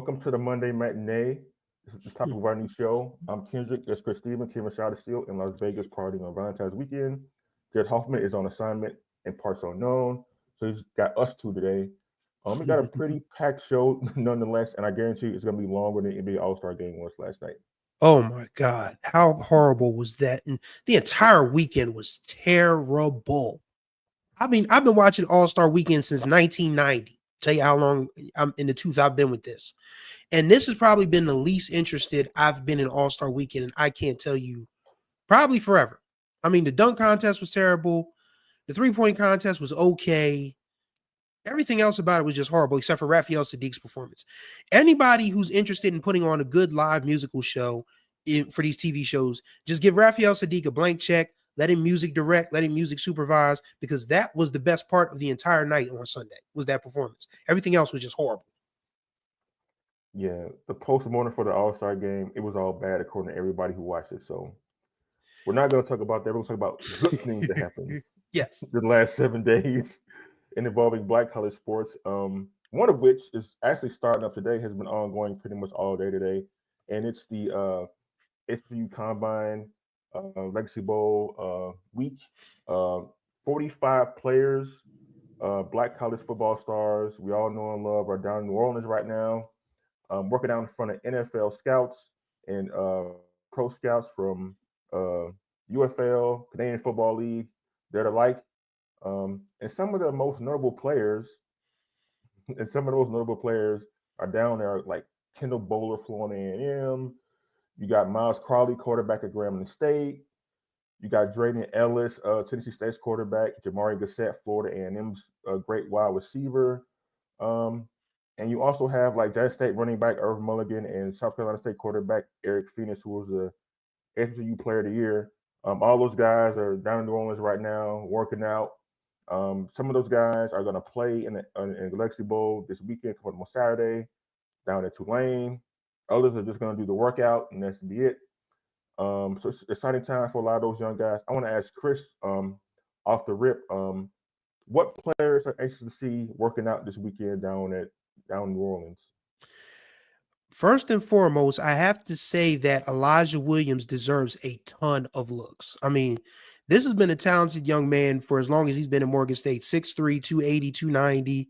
Welcome to the Monday Matinee. This is the topic of our new show. I'm Kendrick. That's Chris Steven. Kevin Shot is still in Las Vegas partying on Valentine's weekend. Jed Hoffman is on assignment in parts unknown. So he's got us two today. We got a pretty packed show nonetheless, and I guarantee you it's going to be longer than the NBA All-Star game was last night. Oh my God. How horrible was that? And the entire weekend was terrible. I mean, I've been watching All-Star Weekend since 1990. Tell you how long I'm in the tooth I've been with this. And this has probably been the least interested I've been in All-Star Weekend, and I can't tell you probably forever. I mean, the dunk contest was terrible. The three-point contest was okay. Everything else about it was just horrible, except for Raphael Sadiq's performance. Anybody who's interested in putting on a good live musical show for these TV shows, just give Raphael Sadiq a blank check, let him music direct, let him music supervise, because that was the best part of the entire night on Sunday, was that performance. Everything else was just horrible. Yeah, the post-mortem for the All-Star game, it was all bad according to everybody who watched it. So we're not going to talk about that. We're going to talk about good things that happened Yes. the last 7 days involving black college sports. One of which is actually starting up today, has been ongoing pretty much all day today, and it's the HBCU Combine Legacy Bowl week. 45 players, black college football stars we all know and love, are down in New Orleans right now, working out in front of NFL scouts and pro scouts from UFL, Canadian Football League. They're the like. And some of the most notable players, are down there, like Kendall Bowler, Florida A&M. You got Miles Crowley, quarterback at Grambling State. You got Drayden Ellis, Tennessee State's quarterback. Jamari Gassett, Florida A&M's great wide receiver. And you also have like Jackson State running back Irv Mulligan and South Carolina State quarterback Eric Phoenix, who was the HBCU Player of the Year. All those guys are down in New Orleans right now working out. Some of those guys are going to play in the Legacy Bowl this weekend, coming on Saturday, down at Tulane. Others are just going to do the workout, and that's to be it. So it's exciting time for a lot of those young guys. I want to ask Chris, off the rip, what players are anxious to see working out this weekend down in New Orleans? First and foremost, I have to say that Elijah Williams deserves a ton of looks. I mean, this has been a talented young man for as long as he's been in Morgan State. 6'3", 280, 290.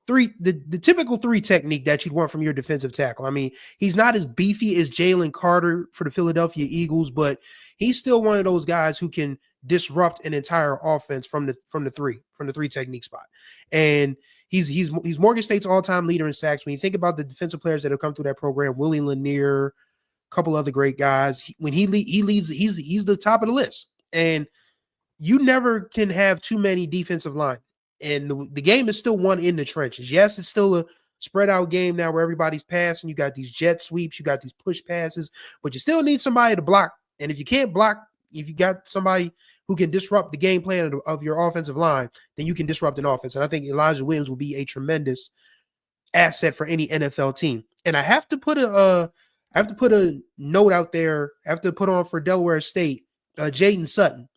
The typical three technique that you'd want from your defensive tackle. I mean, he's not as beefy as Jalen Carter for the Philadelphia Eagles, but he's still one of those guys who can disrupt an entire offense from the three technique spot. And he's Morgan State's all-time leader in sacks. When you think about the defensive players that have come through that program, Willie Lanier, a couple other great guys, when he leads, he's the top of the list. And you never can have too many defensive line. And the game is still won in the trenches. Yes, it's still a spread out game now where everybody's passing. You got these jet sweeps, you got these push passes, but you still need somebody to block. And if you can't block, if you got somebody who can disrupt the game plan of your offensive line, then you can disrupt an offense. And I think Elijah Williams will be a tremendous asset for any NFL team. And I have to put a note out there. I have to put on for Delaware State, Jaden Sutton.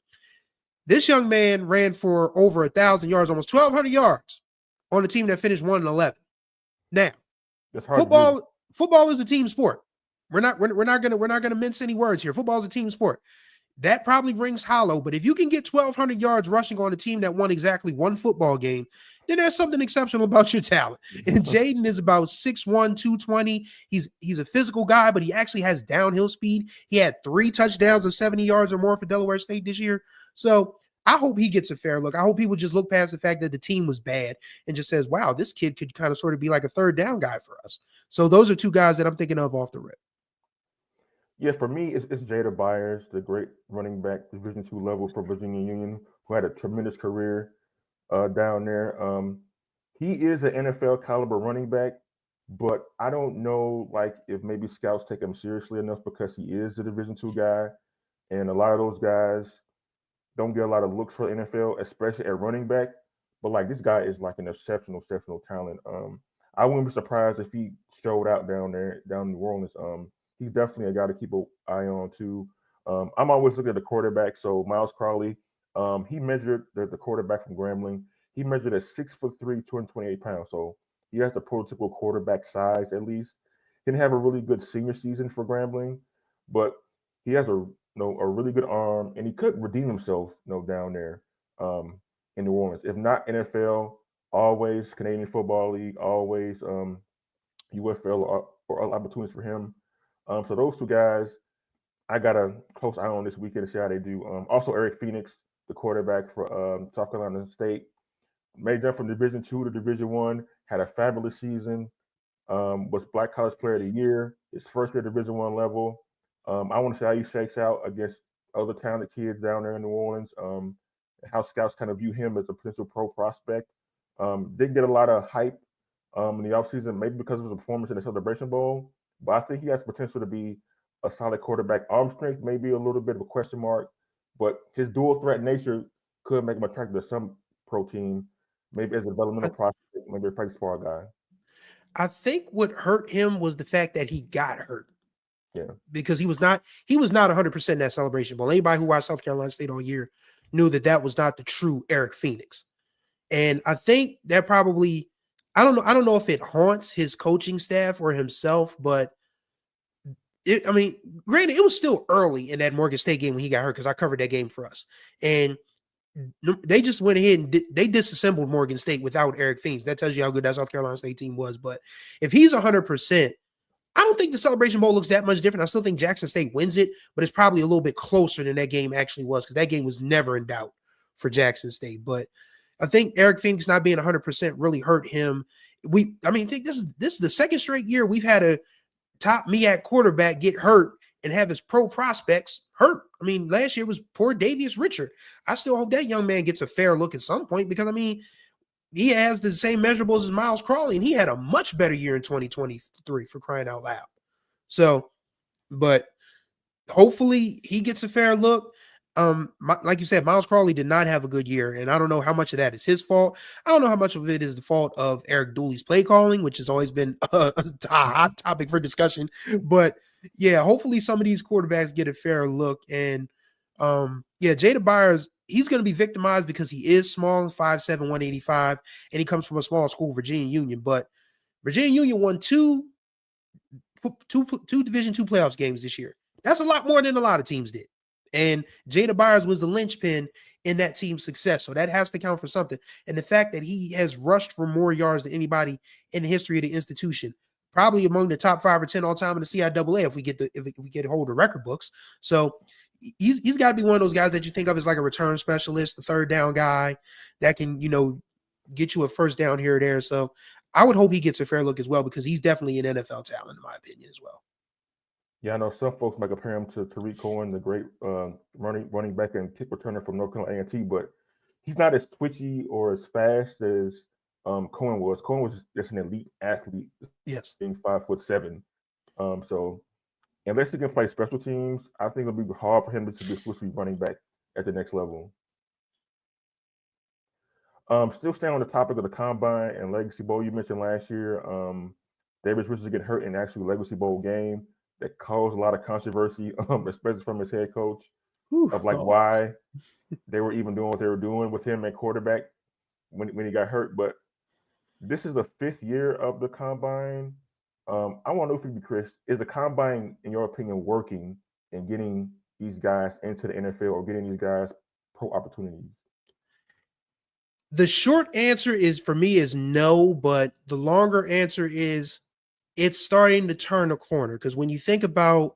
This young man ran for over 1,000 yards, almost 1,200 yards on a team that finished 1-11. Now, football is a team sport. We're not gonna mince any words here. Football is a team sport. That probably rings hollow, but if you can get 1,200 yards rushing on a team that won exactly one football game, then there's something exceptional about your talent. And Jaden is about 6'1", 220. He's a physical guy, but he actually has downhill speed. He had 3 touchdowns of 70 yards or more for Delaware State this year. So I hope he gets a fair look. I hope people just look past the fact that the team was bad and just says, wow, this kid could kind of sort of be like a third down guy for us. So those are two guys that I'm thinking of off the rip. Yeah, for me, it's Jada Byers, the great running back, Division II level for Virginia Union, who had a tremendous career down there. He is an NFL caliber running back, but I don't know, like, if maybe scouts take him seriously enough because he is a Division II guy, and a lot of those guys don't get a lot of looks for the NFL, especially at running back. But like, this guy is like an exceptional talent. I wouldn't be surprised if he showed out down in New Orleans. He's definitely a guy to keep an eye on too. I'm always looking at the quarterback. So Miles Crowley, he measured the quarterback from Grambling. He measured at 6'3", 228 pounds. So he has the prototypical quarterback size at least. Didn't have a really good senior season for Grambling, but he has a really good arm, and he could redeem himself, down there in New Orleans. If not NFL, always Canadian Football League, always UFL or other opportunities for him. So those two guys, I got a close eye on this weekend to see how they do. Also, Eric Phoenix, the quarterback for South Carolina State, made jump from Division II to Division I, had a fabulous season. Was Black College Player of the Year, his first year Division I level. I want to see how he shakes out against other talented kids down there in New Orleans. How scouts kind of view him as a potential pro prospect. Didn't get a lot of hype in the offseason, maybe because of his performance in the Celebration Bowl, but I think he has potential to be a solid quarterback. Arm strength may be a little bit of a question mark, but his dual threat nature could make him attractive to some pro team, maybe as a developmental prospect, maybe a practice squad guy. I think what hurt him was the fact that he got hurt. Yeah. Because he was not 100% in that Celebration Bowl. Anybody who watched South Carolina State all year knew that was not the true Eric Phoenix. And I think that probably, I don't know if it haunts his coaching staff or himself, but granted, it was still early in that Morgan State game when he got hurt, because I covered that game for us. And they just went ahead and they disassembled Morgan State without Eric Phoenix. That tells you how good that South Carolina State team was. But if he's 100%, I don't think the Celebration Bowl looks that much different. I still think Jackson State wins it, but it's probably a little bit closer than that game actually was, because that game was never in doubt for Jackson State. But I think Eric Phoenix not being 100% really hurt him. I think this is the second straight year we've had a top MEAC quarterback get hurt and have his pro prospects hurt. I mean, last year was poor Davius Richard. I still hope that young man gets a fair look at some point, because he has the same measurables as Miles Crawley, and he had a much better year in 2023, for crying out loud. So, but hopefully he gets a fair look. Like you said, Miles Crawley did not have a good year, and I don't know how much of that is his fault. I don't know how much of it is the fault of Eric Dooley's play calling, which has always been a hot topic for discussion. But yeah, hopefully some of these quarterbacks get a fair look. And Jada Byers, he's going to be victimized because he is small, 5'7", 185, and he comes from a small school, Virginia Union. But Virginia Union won two Division II playoffs games this year. That's a lot more than a lot of teams did. And Jada Byers was the linchpin in that team's success. So that has to count for something. And the fact that he has rushed for more yards than anybody in the history of the institution, probably among the top 5 or 10 all time in the CIAA if we get a hold of record books. So he's got to be one of those guys that you think of as like a return specialist, the third down guy that can, get you a first down here or there. So I would hope he gets a fair look as well, because he's definitely an NFL talent, in my opinion, as well. Yeah, I know some folks might compare him to Tariq Cohen, the great running back and kick returner from North Carolina A&T, but he's not as twitchy or as fast as Cohen was. Cohen was just an elite athlete, yes, being 5'7". So unless he can play special teams, I think it'll be hard for him to be supposed to be running back at the next level. Still staying on the topic of the Combine and Legacy Bowl, you mentioned last year, Davis Richards get hurt in the actual Legacy Bowl game. That caused a lot of controversy, especially from his head coach, of why they were even doing what they were doing with him at quarterback when he got hurt. But this is the 5th year of the Combine. I want to know from you, Chris, is the Combine, in your opinion, working in getting these guys into the NFL or getting these guys pro opportunities? The short answer for me is no, but the longer answer is it's starting to turn a corner, because when you think about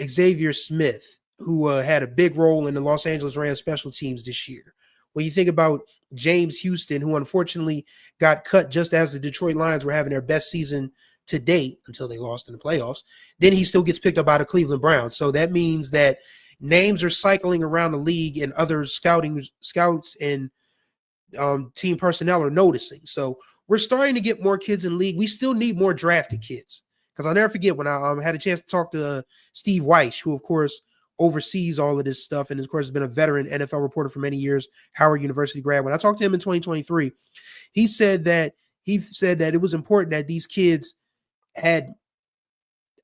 Xavier Smith, who had a big role in the Los Angeles Rams special teams this year, when you think about James Houston, who unfortunately got cut just as the Detroit Lions were having their best season to date until they lost in the playoffs, then he still gets picked up by the Cleveland Browns. So that means that names are cycling around the league, and other scouts and team personnel are noticing. So we're starting to get more kids in the league. We still need more drafted kids, because I'll never forget when I had a chance to talk to Steve Weish, who, of course, oversees all of this stuff and, of course, has been a veteran NFL reporter for many years, Howard University grad. When I talked to him in 2023, he said that it was important that these kids had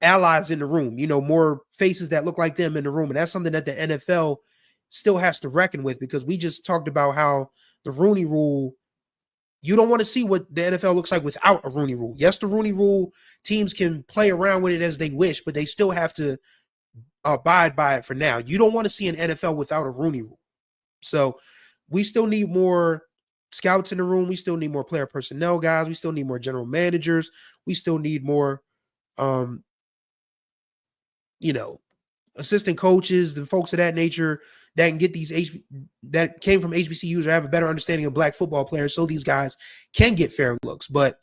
allies in the room, more faces that look like them in the room. And that's something that the NFL still has to reckon with, because we just talked about how the Rooney Rule, you don't want to see what the NFL looks like without a Rooney Rule. Yes, the Rooney Rule teams can play around with it as they wish, but they still have to abide by it for now. You don't want to see an NFL without a Rooney Rule. So we still need more scouts in the room. We still need more player personnel guys. We still need more general managers. We still need more, assistant coaches, the folks of that nature that can get that came from HBCUs or have a better understanding of black football players, so these guys can get fair looks. But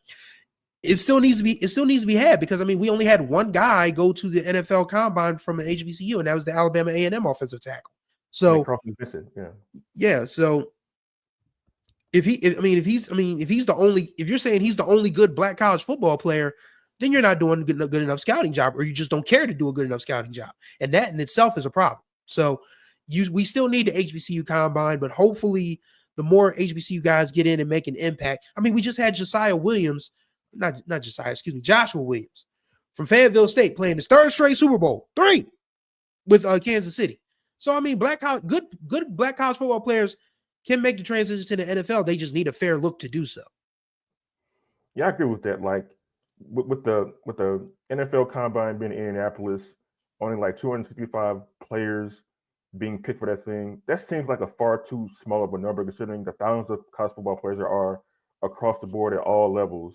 it still needs to be had, because we only had one guy go to the NFL Combine from an HBCU, and that was the Alabama A&M offensive tackle. So yeah. So if you're saying he's the only good black college football player, then you're not doing a good enough scouting job, or you just don't care to do a good enough scouting job. And that in itself is a problem. So we still need the HBCU Combine, but hopefully the more HBCU guys get in and make an impact. We just had Joshua Williams from Fayetteville State playing his third straight Super Bowl, 3 with Kansas City. So good black college football players can make the transition to the NFL. They just need a fair look to do so. Yeah, I agree with that. Like with the NFL Combine being in Indianapolis, only like 255 players being picked for that thing. That seems like a far too small of a number, considering the thousands of college football players there are across the board at all levels.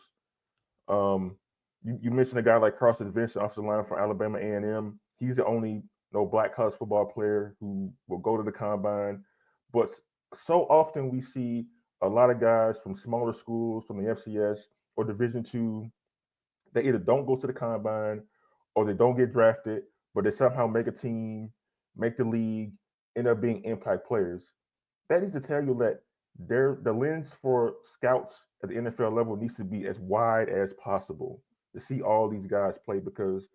You mentioned a guy like Carson Vincent off the line for Alabama A&M. He's the only black college football player who will go to the Combine. But so often we see a lot of guys from smaller schools, from the FCS or Division II, they either don't go to the Combine or they don't get drafted, but they somehow make a team, make the league, end up being impact players. That needs to tell you that the lens for scouts at the NFL level needs to be as wide as possible to see all these guys play, because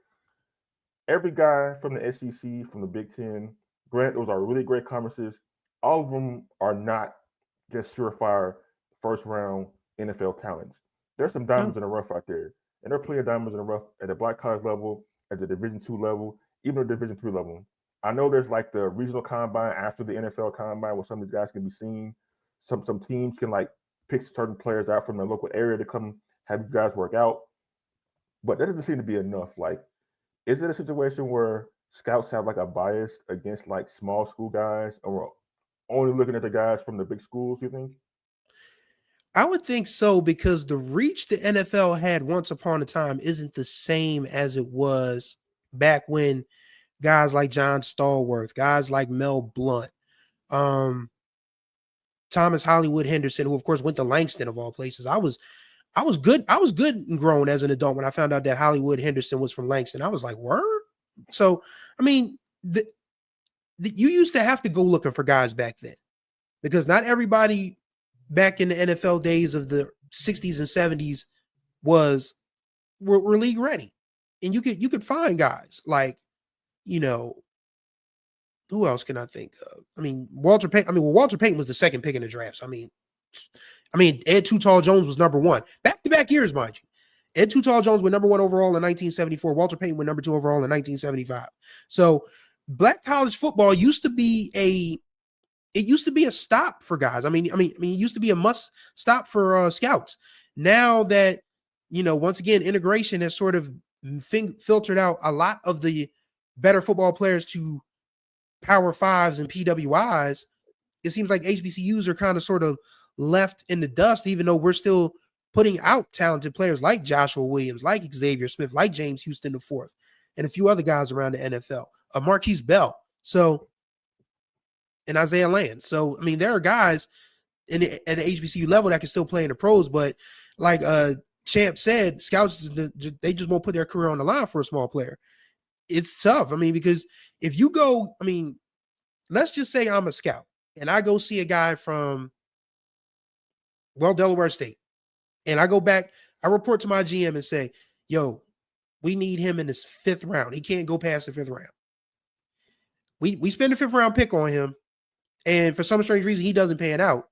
every guy from the SEC, from the Big Ten, granted, those are really great conferences. All of them are not just surefire first round NFL talents. There's some diamonds in the rough out there, and they're playing diamonds in the rough at the black college level, at the Division II level, even the Division III level. I know there's like the regional combine after the NFL Combine where some of these guys can be seen. Some teams can like pick certain players out from their local area to come have these guys work out, but that doesn't seem to be enough. Like, is it a situation where scouts have like a bias against like small school guys, or only looking at the guys from the big schools, you think? I would think so, because the reach the NFL had once upon a time isn't the same as it was back when guys like John Stallworth, guys like Mel Blount, Thomas Hollywood Henderson, who of course went to Langston of all places. I was good and grown as an adult when I found out that Hollywood Henderson was from Langston. I was like, word? So, you used to have to go looking for guys back then, because not everybody back in the NFL days of the 60s and 70s were league ready. And you could find guys like, who else can I think of? Walter Payton. Walter Payton was the second pick in the draft. So, Ed Too Tall Jones was number 1. Back-to-back years, mind you. Ed Too Tall Jones went number 1 overall in 1974. Walter Payton went number 2 overall in 1975. So black college football used to be a stop for guys. It used to be a must stop for scouts. Now that, once again, integration has sort of filtered out a lot of the better football players to Power 5s and PWIs, it seems like HBCUs are kind of sort of left in the dust, even though we're still putting out talented players like Joshua Williams, like Xavier Smith, like James Houston IV, and a few other guys around the NFL, Marquise Bell, and Isaiah Land. So, there are guys at the HBCU level that can still play in the pros, but like Champ said, scouts, they just won't put their career on the line for a small player. It's tough. Because if you go, let's just say I'm a scout and I go see a guy from, Delaware State, and I go back, I report to my GM and say, yo, we need him in this 5th round. He can't go past the 5th round. We spend a 5th round pick on him, and for some strange reason, he doesn't pan out.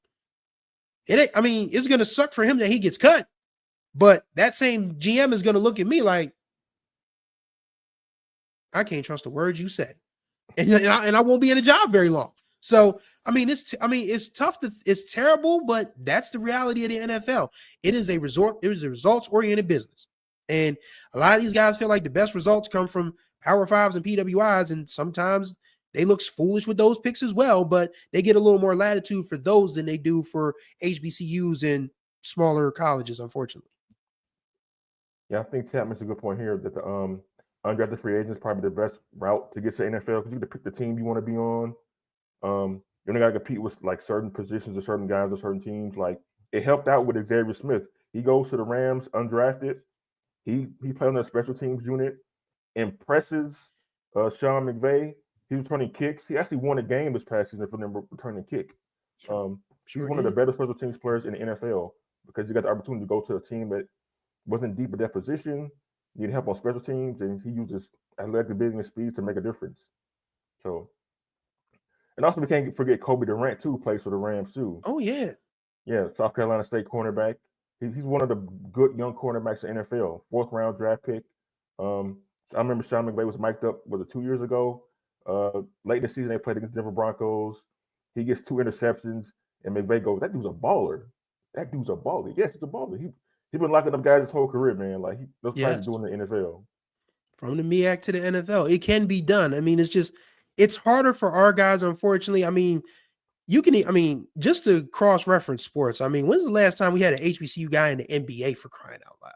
It's going to suck for him that he gets cut, but that same GM is going to look at me like, I can't trust the words you say, and I won't be in a job very long. So, it's tough it's terrible, but that's the reality of the NFL. It is a results-oriented business. And a lot of these guys feel like the best results come from Power Fives and PWIs, and sometimes they look foolish with those picks as well, but they get a little more latitude for those than they do for HBCUs and smaller colleges, unfortunately. Yeah, I think Chad makes a good point here that the undrafted free agent is probably the best route to get to NFL because you get to pick the team you want to be on. You only got to compete with like certain positions or certain guys or certain teams. Like it helped out with Xavier Smith. He goes to the Rams undrafted. He played on the special teams unit, impresses Sean McVay. He was returning kicks. He actually won a game this past season for them returning kick. He's one of the better special teams players in the NFL because he got the opportunity to go to a team that wasn't deep at that position, needed help on special teams, and he uses athletic ability and speed to make a difference. So, and also we can't forget Kobe Durant too, plays for the Rams too. Oh yeah, South Carolina State cornerback. He's one of the good young cornerbacks in the NFL. 4th round draft pick. I remember Sean McVay was mic'd up 2 years ago. Late in the season, they played against Denver Broncos. He gets 2 interceptions, and McVay goes, "That dude's a baller. That dude's a baller. Yes, he's a baller. He's been locking up guys his whole career, man. Like those guys are doing the NFL." From the MEAC to the NFL, it can be done. I mean, it's harder for our guys, unfortunately. I mean, just to cross-reference sports, I mean, when's the last time we had an HBCU guy in the NBA, for crying out loud?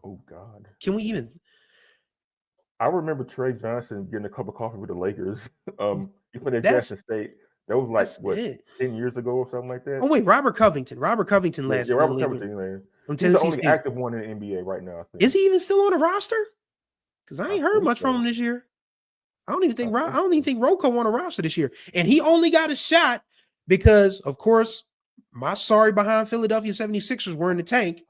Oh, God. Can we even? I remember Trey Johnson getting a cup of coffee with the Lakers. He played at Jackson State. That was like, what, 10 years ago or something like that? Oh, wait, Robert Covington. Robert Covington last year. Yeah, Robert Covington, man. He's the only active one in the NBA right now, I think. Is he even still on the roster? Because I ain't heard much from him this year. I don't even think Rocco on a roster this year. And he only got a shot because, of course, my sorry behind Philadelphia 76ers were in the tank.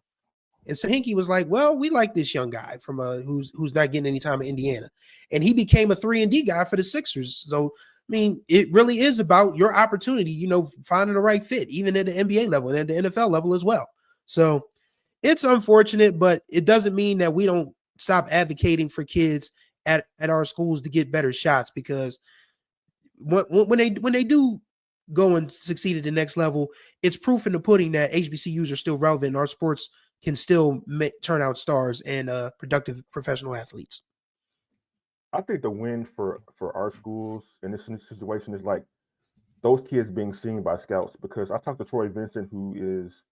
And so Hinkie was like, well, we like this young guy from who's not getting any time in Indiana. And he became a 3-and-D guy for the Sixers. So, I mean, it really is about your opportunity, finding the right fit, even at the NBA level and at the NFL level as well. So it's unfortunate, but it doesn't mean that we don't stop advocating for kids at our schools to get better shots, because when they do go and succeed at the next level, it's proof in the pudding that HBCUs are still relevant and our sports can still turn out stars and productive professional athletes. I think the win for our schools in this situation is like those kids being seen by scouts, because I talked to Troy Vincent, who is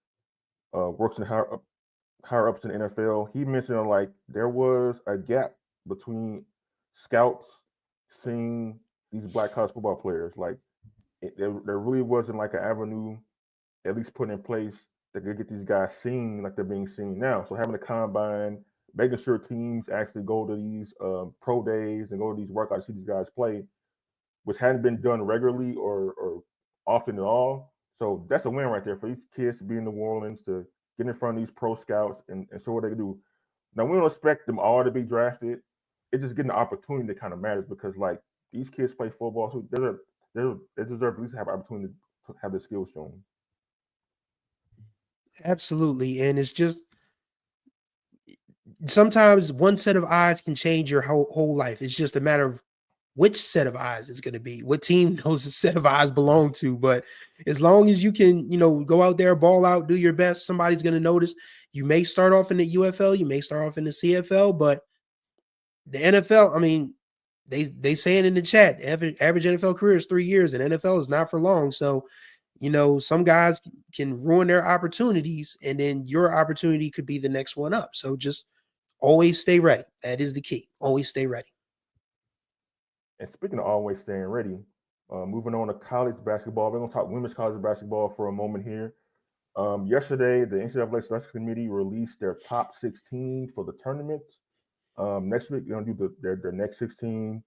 works in higher ups in the NFL. He mentioned like there was a gap between scouts seeing these black college football players. Like there really wasn't like an avenue at least put in place that could get these guys seen like they're being seen now. So having a combine, making sure teams actually go to these pro days and go to these workouts to see these guys play, which hadn't been done regularly or often at all. So that's a win right there for these kids to be in New Orleans, to get in front of these pro scouts and show what they can do. Now, we don't expect them all to be drafted. It's just getting the opportunity that kind of matters, because like these kids play football, so they deserve at least to have an opportunity to have their skills shown. Absolutely. And it's just sometimes one set of eyes can change your whole life. It's just a matter of which set of eyes it's going to be, what team those set of eyes belong to. But as long as you can, go out there, ball out, do your best, somebody's going to notice. You may start off in the UFL, you may start off in the CFL, but the NFL, I mean, they saying in the chat, average NFL career is 3 years, and NFL is not for long. So, some guys can ruin their opportunities, and then your opportunity could be the next one up. So just always stay ready. That is the key. Always stay ready. And speaking of always staying ready, moving on to college basketball, we're going to talk women's college basketball for a moment here. Yesterday, the NCAA Selection Committee released their top 16 for the tournament. Next week, they're going to do their next 16,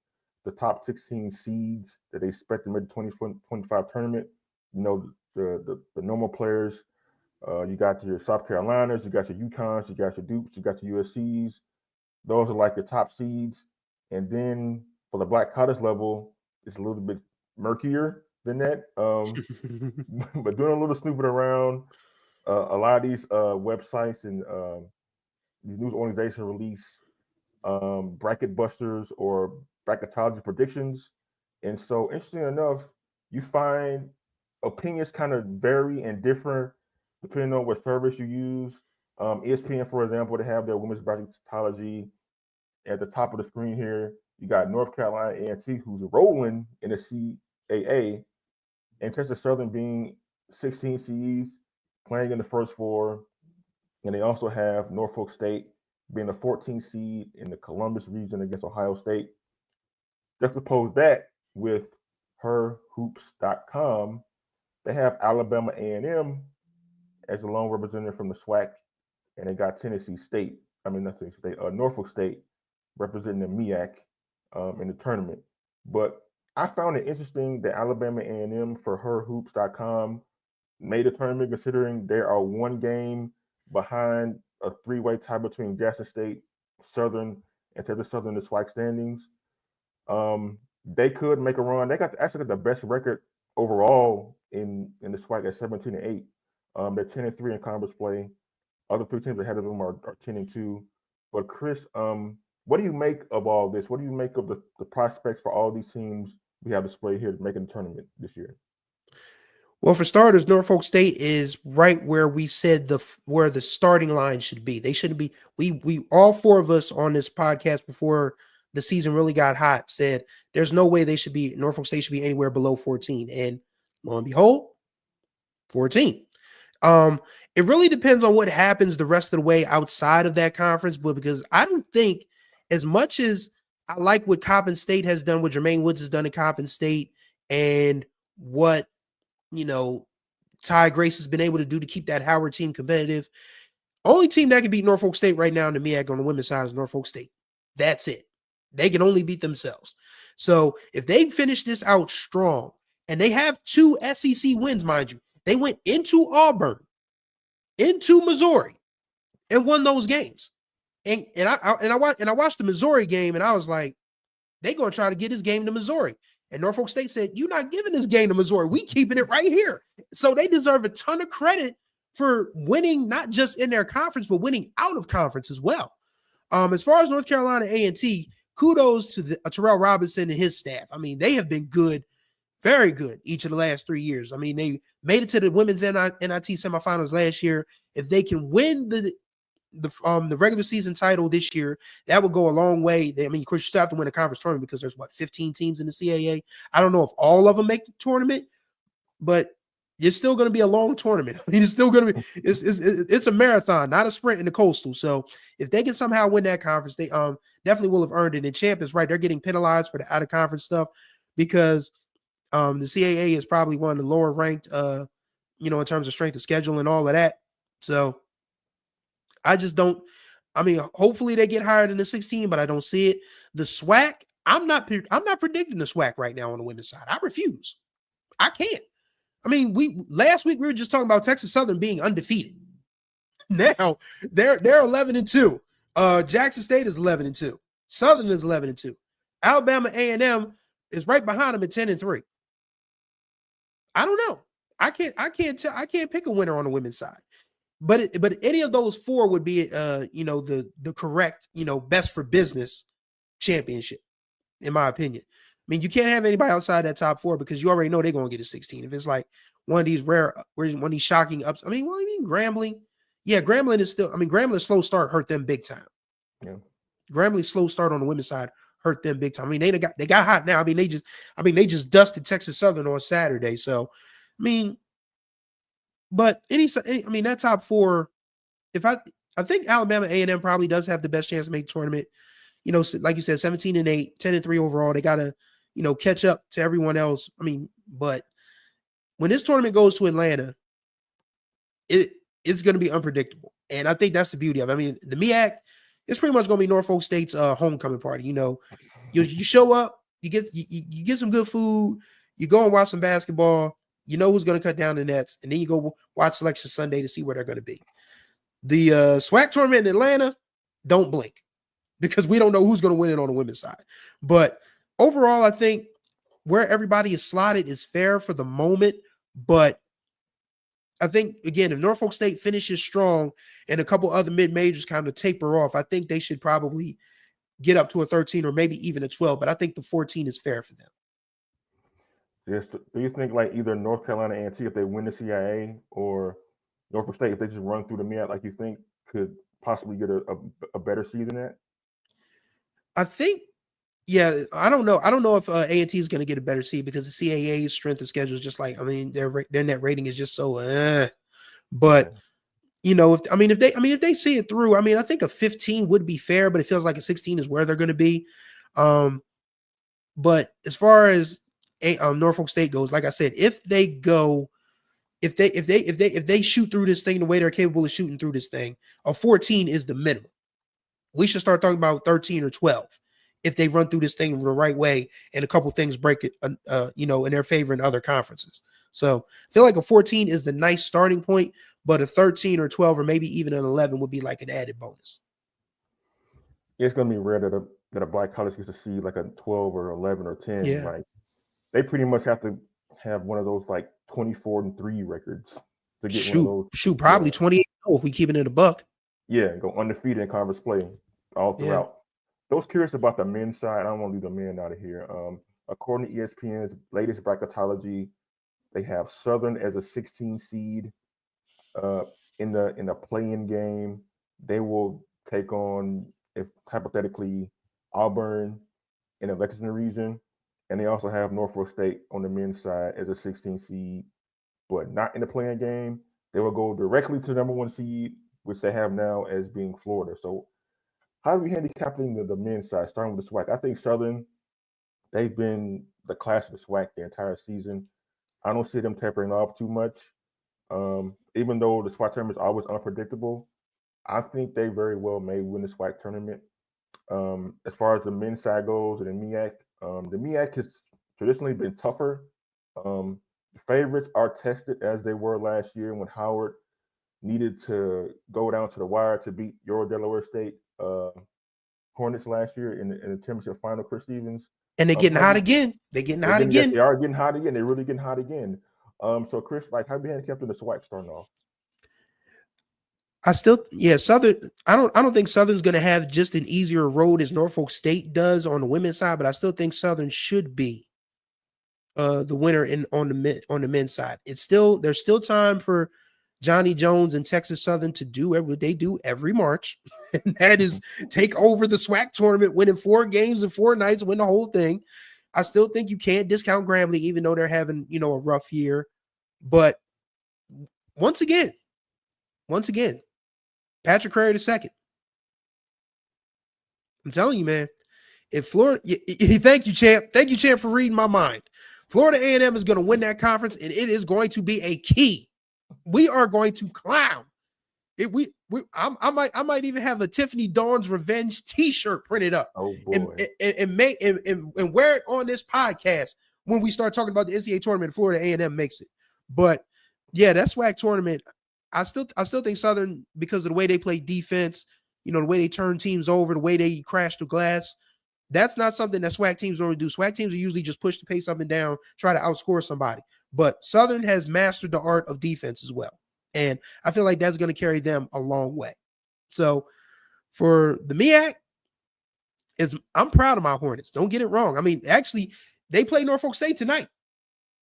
the top 16 seeds that they expect to make the 2025 tournament. The normal players. You got your South Carolinas, you got your UConns, you got your Dukes, you got your USCs. Those are like your top seeds. And then for the black college level, it's a little bit murkier than that. But doing a little snooping around, a lot of these websites and these news organizations release bracket busters or bracketology predictions. And so, interesting enough, you find opinions kind of vary and differ depending on what service you use. ESPN, for example, they have their women's bracketology at the top of the screen here. You got North Carolina A&T, who's rolling in the CAA, and Texas Southern being 16 Cs, playing in the first four. And they also have Norfolk State being a 14 seed in the Columbus region against Ohio State. Juxtapose that with herhoops.com. They have Alabama A&M as a lone representative from the SWAC, and they got Tennessee State. I mean, not Tennessee State, Norfolk State representing the MEAC in the tournament. But I found it interesting that Alabama A&M for herhoops.com made a tournament, considering they are one game behind a three-way tie between Jackson State, Southern, and Texas Southern in the SWAC standings. They could make a run. They actually got the best record overall in the SWAC at 17-8. They're 10-3 in conference play. Other three teams ahead of them are 10-2. But Chris, what do you make of all this? What do you make of the prospects for all these teams we have displayed here making the tournament this year? Well, for starters, Norfolk State is right where we said where the starting line should be. They shouldn't be. We all four of us on this podcast before the season really got hot said there's no way Norfolk State should be anywhere below 14. And lo and behold, 14. It really depends on what happens the rest of the way outside of that conference, but because I don't think, as much as I like what Coppin State has done, what Jermaine Woods has done in Coppin State, and what Ty Grace has been able to do to keep that Howard team competitive. Only team that can beat Norfolk State right now in the MEAC on the women's side is Norfolk State. That's it. They can only beat themselves. So if they finish this out strong, and they have 2 SEC wins, mind you, they went into Auburn, into Missouri, and won those games. And I watched the Missouri game, and I was like, they're going to try to get this game to Missouri. And Norfolk State said, you're not giving this game to Missouri. We keeping it right here. So they deserve a ton of credit for winning, not just in their conference, but winning out of conference as well. As far as North Carolina A&T, kudos to Terrell Robinson and his staff. I mean, they have been good, very good each of the last 3 years. I mean, they made it to the women's NIT semifinals last year. If they can win the regular season title this year, that would go a long way. Of course, you still have to win a conference tournament because there's 15 teams in the CIAA. I don't know if all of them make the tournament, but it's still going to be a long tournament. I mean, it's still going to be it's a marathon, not a sprint in the Coastal. So if they can somehow win that conference, they definitely will have earned it. And Champ is right; they're getting penalized for the out of conference stuff because the CIAA is probably one of the lower ranked, in terms of strength of schedule and all of that. So I just don't. Hopefully they get higher than the 16, but I don't see it. The SWAC, I'm not predicting the SWAC right now on the women's side. I refuse. I can't. Last week we were just talking about Texas Southern being undefeated. Now they're 11-2. Jackson State is 11-2. Southern is 11-2. Alabama A&M is right behind them at 10-3. I don't know. I can't pick a winner on the women's side. But any of those four would be the correct, best for business championship, in my opinion. You can't have anybody outside that top four because you already know they're going to get a 16. If it's like one of these one of these shocking ups. Grambling. Yeah, Grambling is still, Grambling's slow start hurt them big time. Yeah. Grambling's slow start on the women's side hurt them big time. They got hot now. They just dusted Texas Southern on Saturday. So, but that top four, I think Alabama A&M probably does have the best chance to make the tournament. Like you said, 17-8, 10-3 overall. They got to, catch up to everyone else. But when this tournament goes to Atlanta, it's going to be unpredictable. And I think that's the beauty of it. The MEAC is pretty much going to be Norfolk State's homecoming party. You show up, you get some good food, you go and watch some basketball. You know who's going to cut down the nets, and then you go watch Selection Sunday to see where they're going to be. The SWAC tournament in Atlanta, don't blink, because we don't know who's going to win it on the women's side. But overall, I think where everybody is slotted is fair for the moment. But I think, again, if Norfolk State finishes strong and a couple other mid-majors kind of taper off, I think they should probably get up to a 13 or maybe even a 12. But I think the 14 is fair for them. Yes. Do you think like either North Carolina A&T, if they win the CIAA, or Norfolk State, if they just run through the MEAC like you think, could possibly get a better seed than that? I think, yeah, I don't know. I don't know if A&T is going to get a better seed because the CIAA's strength of schedule is just like, I mean, their net rating is just so. But you know, if they see it through, I mean, I think a 15 would be fair, but it feels like a 16 is where they're going to be. But as far as Norfolk State goes, like I said, if they shoot through this thing the way they're capable of shooting through this thing, a 14 is the minimum. We should start talking about 13 or 12 if they run through this thing the right way and a couple things break it, in their favor in other conferences. So I feel like a 14 is the nice starting point, but a 13 or 12 or maybe even an 11 would be like an added bonus. It's going to be rare that a black college gets to see like a 12 or 11 or 10. Yeah. Like they pretty much have to have one of those like 24-3 records to get one of those. Shoot, probably 28 if we keep it in the buck. Yeah, go undefeated in conference play all throughout. I was curious about the men's side. I don't want to leave the men out of here. According to ESPN's latest bracketology, they have Southern as a 16 seed in the play-in game. They will take on, if hypothetically, Auburn in the Lexington region, and they also have Norfolk State on the men's side as a 16 seed, but not in the play-in game. They will go directly to the number 1 seed, which they have now as being Florida. So how are we handicapping the men's side, starting with the SWAC? I think Southern, they've been the class of the SWAC the entire season. I don't see them tapering off too much. Even though the SWAC tournament is always unpredictable, I think they very well may win the SWAC tournament. As far as the men's side goes, and the MEAC has traditionally been tougher. The favorites are tested as they were last year when Howard needed to go down to the wire to beat your Delaware State Hornets last year in the championship final, Chris Stevens. And they're getting hot again. They're getting hot again. They are getting hot again. They're really getting hot again. So Chris, like, how you handicapped in the SWAC starting off? Southern. I don't think Southern's going to have just an easier road as Norfolk State does on the women's side, but I still think Southern should be the winner on the men's side. There's still time for Johnny Jones and Texas Southern to do what they do every March, and that is take over the SWAC tournament, winning 4 games in 4 nights, win the whole thing. I still think you can't discount Grambling, even though they're having, a rough year. But once again, Patrick Curry II. I'm telling you, man, if Florida, thank you, champ, for reading my mind. Florida A&M is going to win that conference, and it is going to be a key. We are going to clown. I might even have a Tiffany Dawn's Revenge T-shirt printed up and wear it on this podcast when we start talking about the NCAA tournament. Florida A&M makes it, but yeah, that SWAC tournament. I still think Southern, because of the way they play defense, the way they turn teams over, the way they crash the glass. That's not something that SWAC teams normally do. SWAC teams are usually just push the pace up and down, try to outscore somebody. But Southern has mastered the art of defense as well. And I feel like that's going to carry them a long way. So for the MEAC, I'm proud of my Hornets. Don't get it wrong. I mean, actually, they play Norfolk State tonight,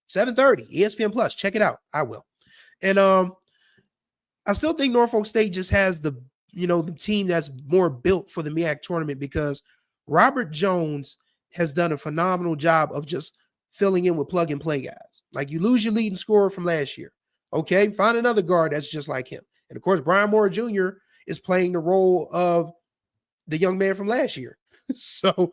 7:30, ESPN Plus. Check it out. I will. And I still think Norfolk State just has the team that's more built for the MEAC tournament, because Robert Jones has done a phenomenal job of just filling in with plug-and-play guys. Like, you lose your leading scorer from last year. Okay, find another guard that's just like him. And, of course, Brian Moore Jr. is playing the role of the young man from last year. So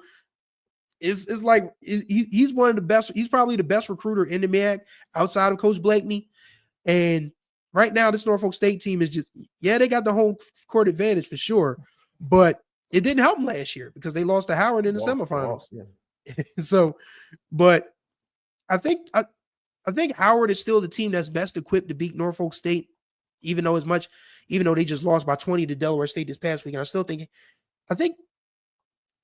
it's like he's one of the best. He's probably the best recruiter in the MEAC outside of Coach Blakeney. And right now, this Norfolk State team is just, they got the home court advantage for sure, but it didn't help them last year because they lost to Howard in the semifinals. So, but I think Howard is still the team that's best equipped to beat Norfolk State, even though they just lost by 20 to Delaware State this past week. And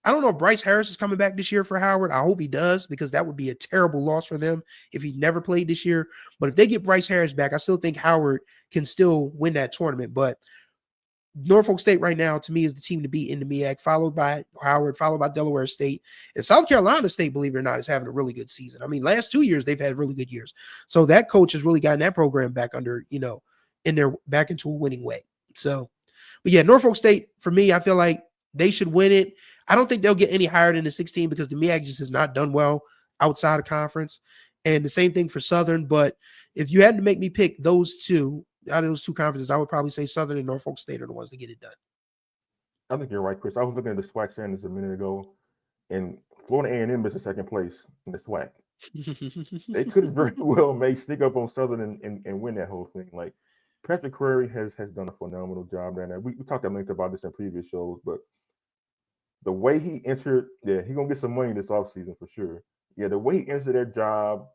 I don't know if Bryce Harris is coming back this year for Howard. I hope he does, because that would be a terrible loss for them if he never played this year. But if they get Bryce Harris back, I still think Howard can still win that tournament. But Norfolk State right now, to me, is the team to beat in the MEAC, followed by Howard, followed by Delaware State. And South Carolina State, believe it or not, is having a really good season. I mean, last 2 years, they've had really good years. So that coach has really gotten that program back under, back into a winning way. So, but yeah, Norfolk State, for me, I feel like they should win it. I don't think they'll get any higher than the 16 because the MEAC just has not done well outside of conference. And the same thing for Southern. But if you had to make me pick those two out of those two conferences, I would probably say Southern and Norfolk State are the ones that get it done. I think you're right, Chris. I was looking at the SWAC standings a minute ago, and Florida A&M is in second place in the SWAC. They could have very well made sneak up on Southern and win that whole thing. Like Patrick Query has done a phenomenal job down there. We talked at length about this in previous shows, but the way he entered, yeah, he's gonna get some money this offseason for sure. Yeah, the way he entered that job,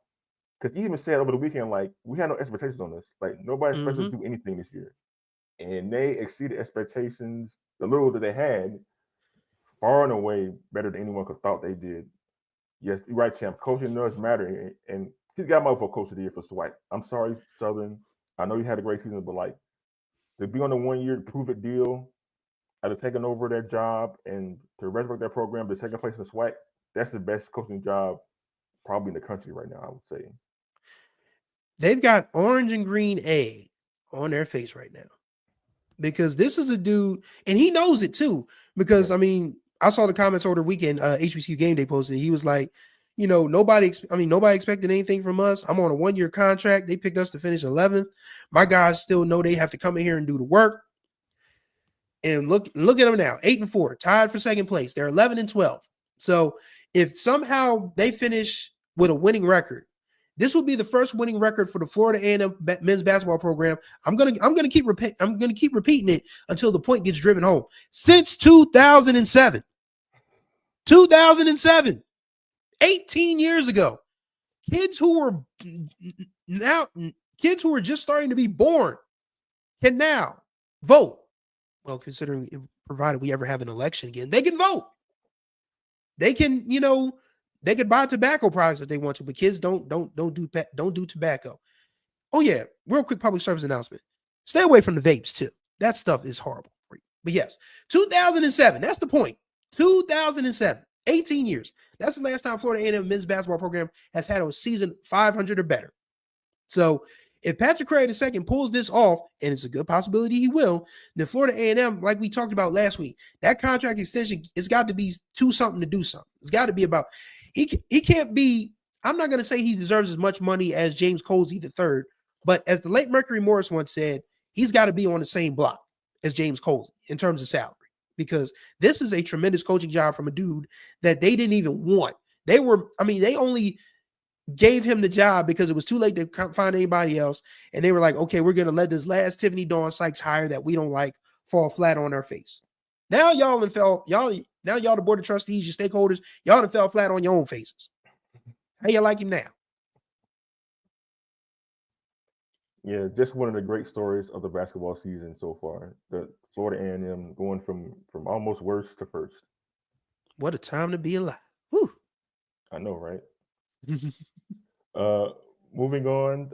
because he even said over the weekend, like, we had no expectations on this. Like, nobody expected us to do anything this year. And they exceeded expectations, the little that they had, far and away better than anyone could thought they did. Yes, you're right, champ. Coaching does matter. And he's got my vote coach of the year for SWAC. I'm sorry, Southern. I know you had a great season, but like, to be on a 1 year prove it deal, after taking over their job and to resurrect their program to second place in the SWAC, that's the best coaching job probably in the country right now, I would say. They've got orange and green A on their face right now because this is a dude, and he knows it too. Because I mean, I saw the comments over the weekend. HBCU Game Day posted. He was like, you know, nobody expected anything from us. I'm on a 1 year contract. They picked us to finish 11th. My guys still know they have to come in here and do the work. And look at them now, 8-4, tied for second place. They're 11-12. So if somehow they finish with a winning record, this will be the first winning record for the Florida A&M men's basketball program. I'm gonna keep repeating it until the point gets driven home. Since 2007, 18 years ago, kids who were just starting to be born can now vote. Well, considering provided we ever have an election again, they can vote. They can, they could buy tobacco products if they want to, but kids don't do tobacco. Oh yeah, real quick public service announcement: stay away from the vapes too. That stuff is horrible for you. But yes, 2007. That's the point. 2007, 18 years. That's the last time Florida A&M men's basketball program has had a season 500 or better. So if Patrick Query II pulls this off, and it's a good possibility he will, then Florida A&M, like we talked about last week, that contract extension, it's got to be to something to do something. It's got to be about, he can't be, I'm not going to say he deserves as much money as James Colsey III, but as the late Mercury Morris once said, he's got to be on the same block as James Colsey in terms of salary, because this is a tremendous coaching job from a dude that they didn't even want. They only gave him the job because it was too late to find anybody else. And they were like, okay, we're going to let this last Tiffany Dawn Sykes hire that we don't like fall flat on our face. Now y'all the board of trustees, your stakeholders, y'all done fell flat on your own faces. How you like him now? Yeah, just one of the great stories of the basketball season so far. The Florida A&M going from almost worst to first. What a time to be alive. Whew. I know, right? Moving on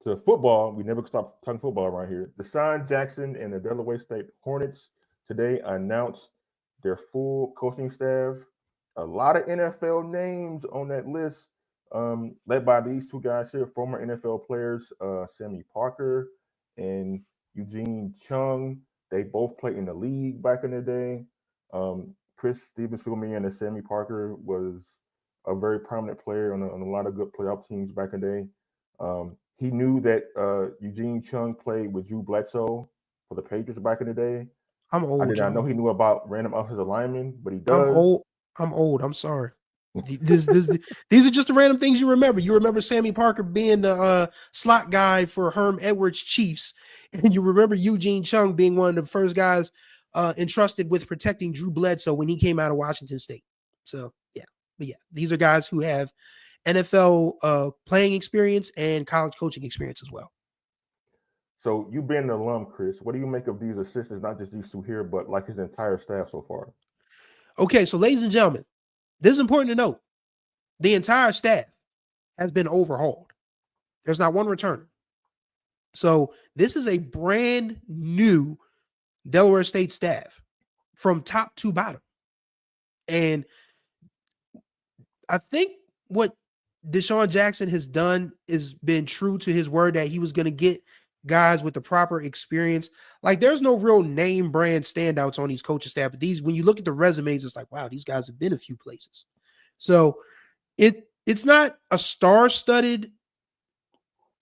to football. We never stop talking football around here. DeSean Jackson and the Delaware State Hornets today announced their full coaching staff. A lot of NFL names on that list, led by these two guys here, former NFL players, Sammy Parker and Eugene Chung. They both played in the league back in the day. Chris Stevens filled me in that Sammy Parker was a very prominent player on a lot of good playoff teams back in the day. He knew that Eugene Chung played with Drew Bledsoe for the Patriots back in the day. I'm old. I did not know he knew about random offensive linemen, but he does. I'm old. I'm sorry. These are just the random things you remember. You remember Sammy Parker being the slot guy for Herm Edwards Chiefs, and you remember Eugene Chung being one of the first guys entrusted with protecting Drew Bledsoe when he came out of Washington State. So yeah. But yeah, these are guys who have NFL playing experience and college coaching experience as well. So you being an alum, Chris, what do you make of these assistants, not just these two here, but like his entire staff so far? Okay, so ladies and gentlemen, this is important to note. The entire staff has been overhauled. There's not one returner. So this is a brand new Delaware State staff from top to bottom. And I think what DeSean Jackson has done is been true to his word that he was going to get guys with the proper experience. Like there's no real name brand standouts on these coaching staff, but when you look at the resumes, it's like, wow, these guys have been a few places. So it's not a star-studded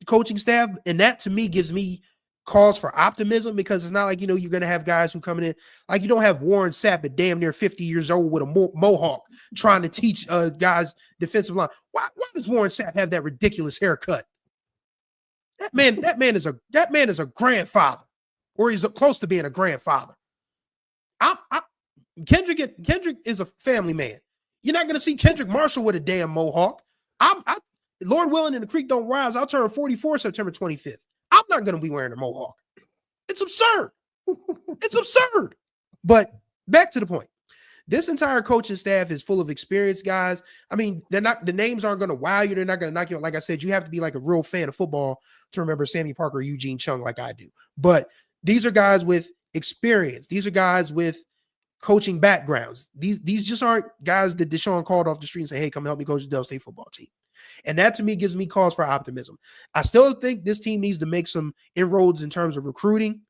coaching staff, and that to me gives me cause for optimism, because it's not like, you're going to have guys who coming in, like you don't have Warren Sapp at damn near 50 years old with a mohawk trying to teach guys defensive line. Why does Warren Sapp have that ridiculous haircut? That man is a grandfather, or he's close to being a grandfather. Kendrick is a family man. You're not going to see Kendrick Marshall with a damn mohawk. Lord willing and the creek don't rise, I'll turn 44 September 25th. I'm not going to be wearing a mohawk. It's absurd. It's absurd. But back to the point. This entire coaching staff is full of experienced guys. I mean, the names aren't going to wow you. They're not going to knock you out. Like I said, you have to be like a real fan of football to remember Sammy Parker or Eugene Chung like I do. But these are guys with experience. These are guys with coaching backgrounds. These just aren't guys that DeSean called off the street and say, hey, come help me coach the Delaware State football team. And that to me gives me cause for optimism. I still think this team needs to make some inroads in terms of recruiting,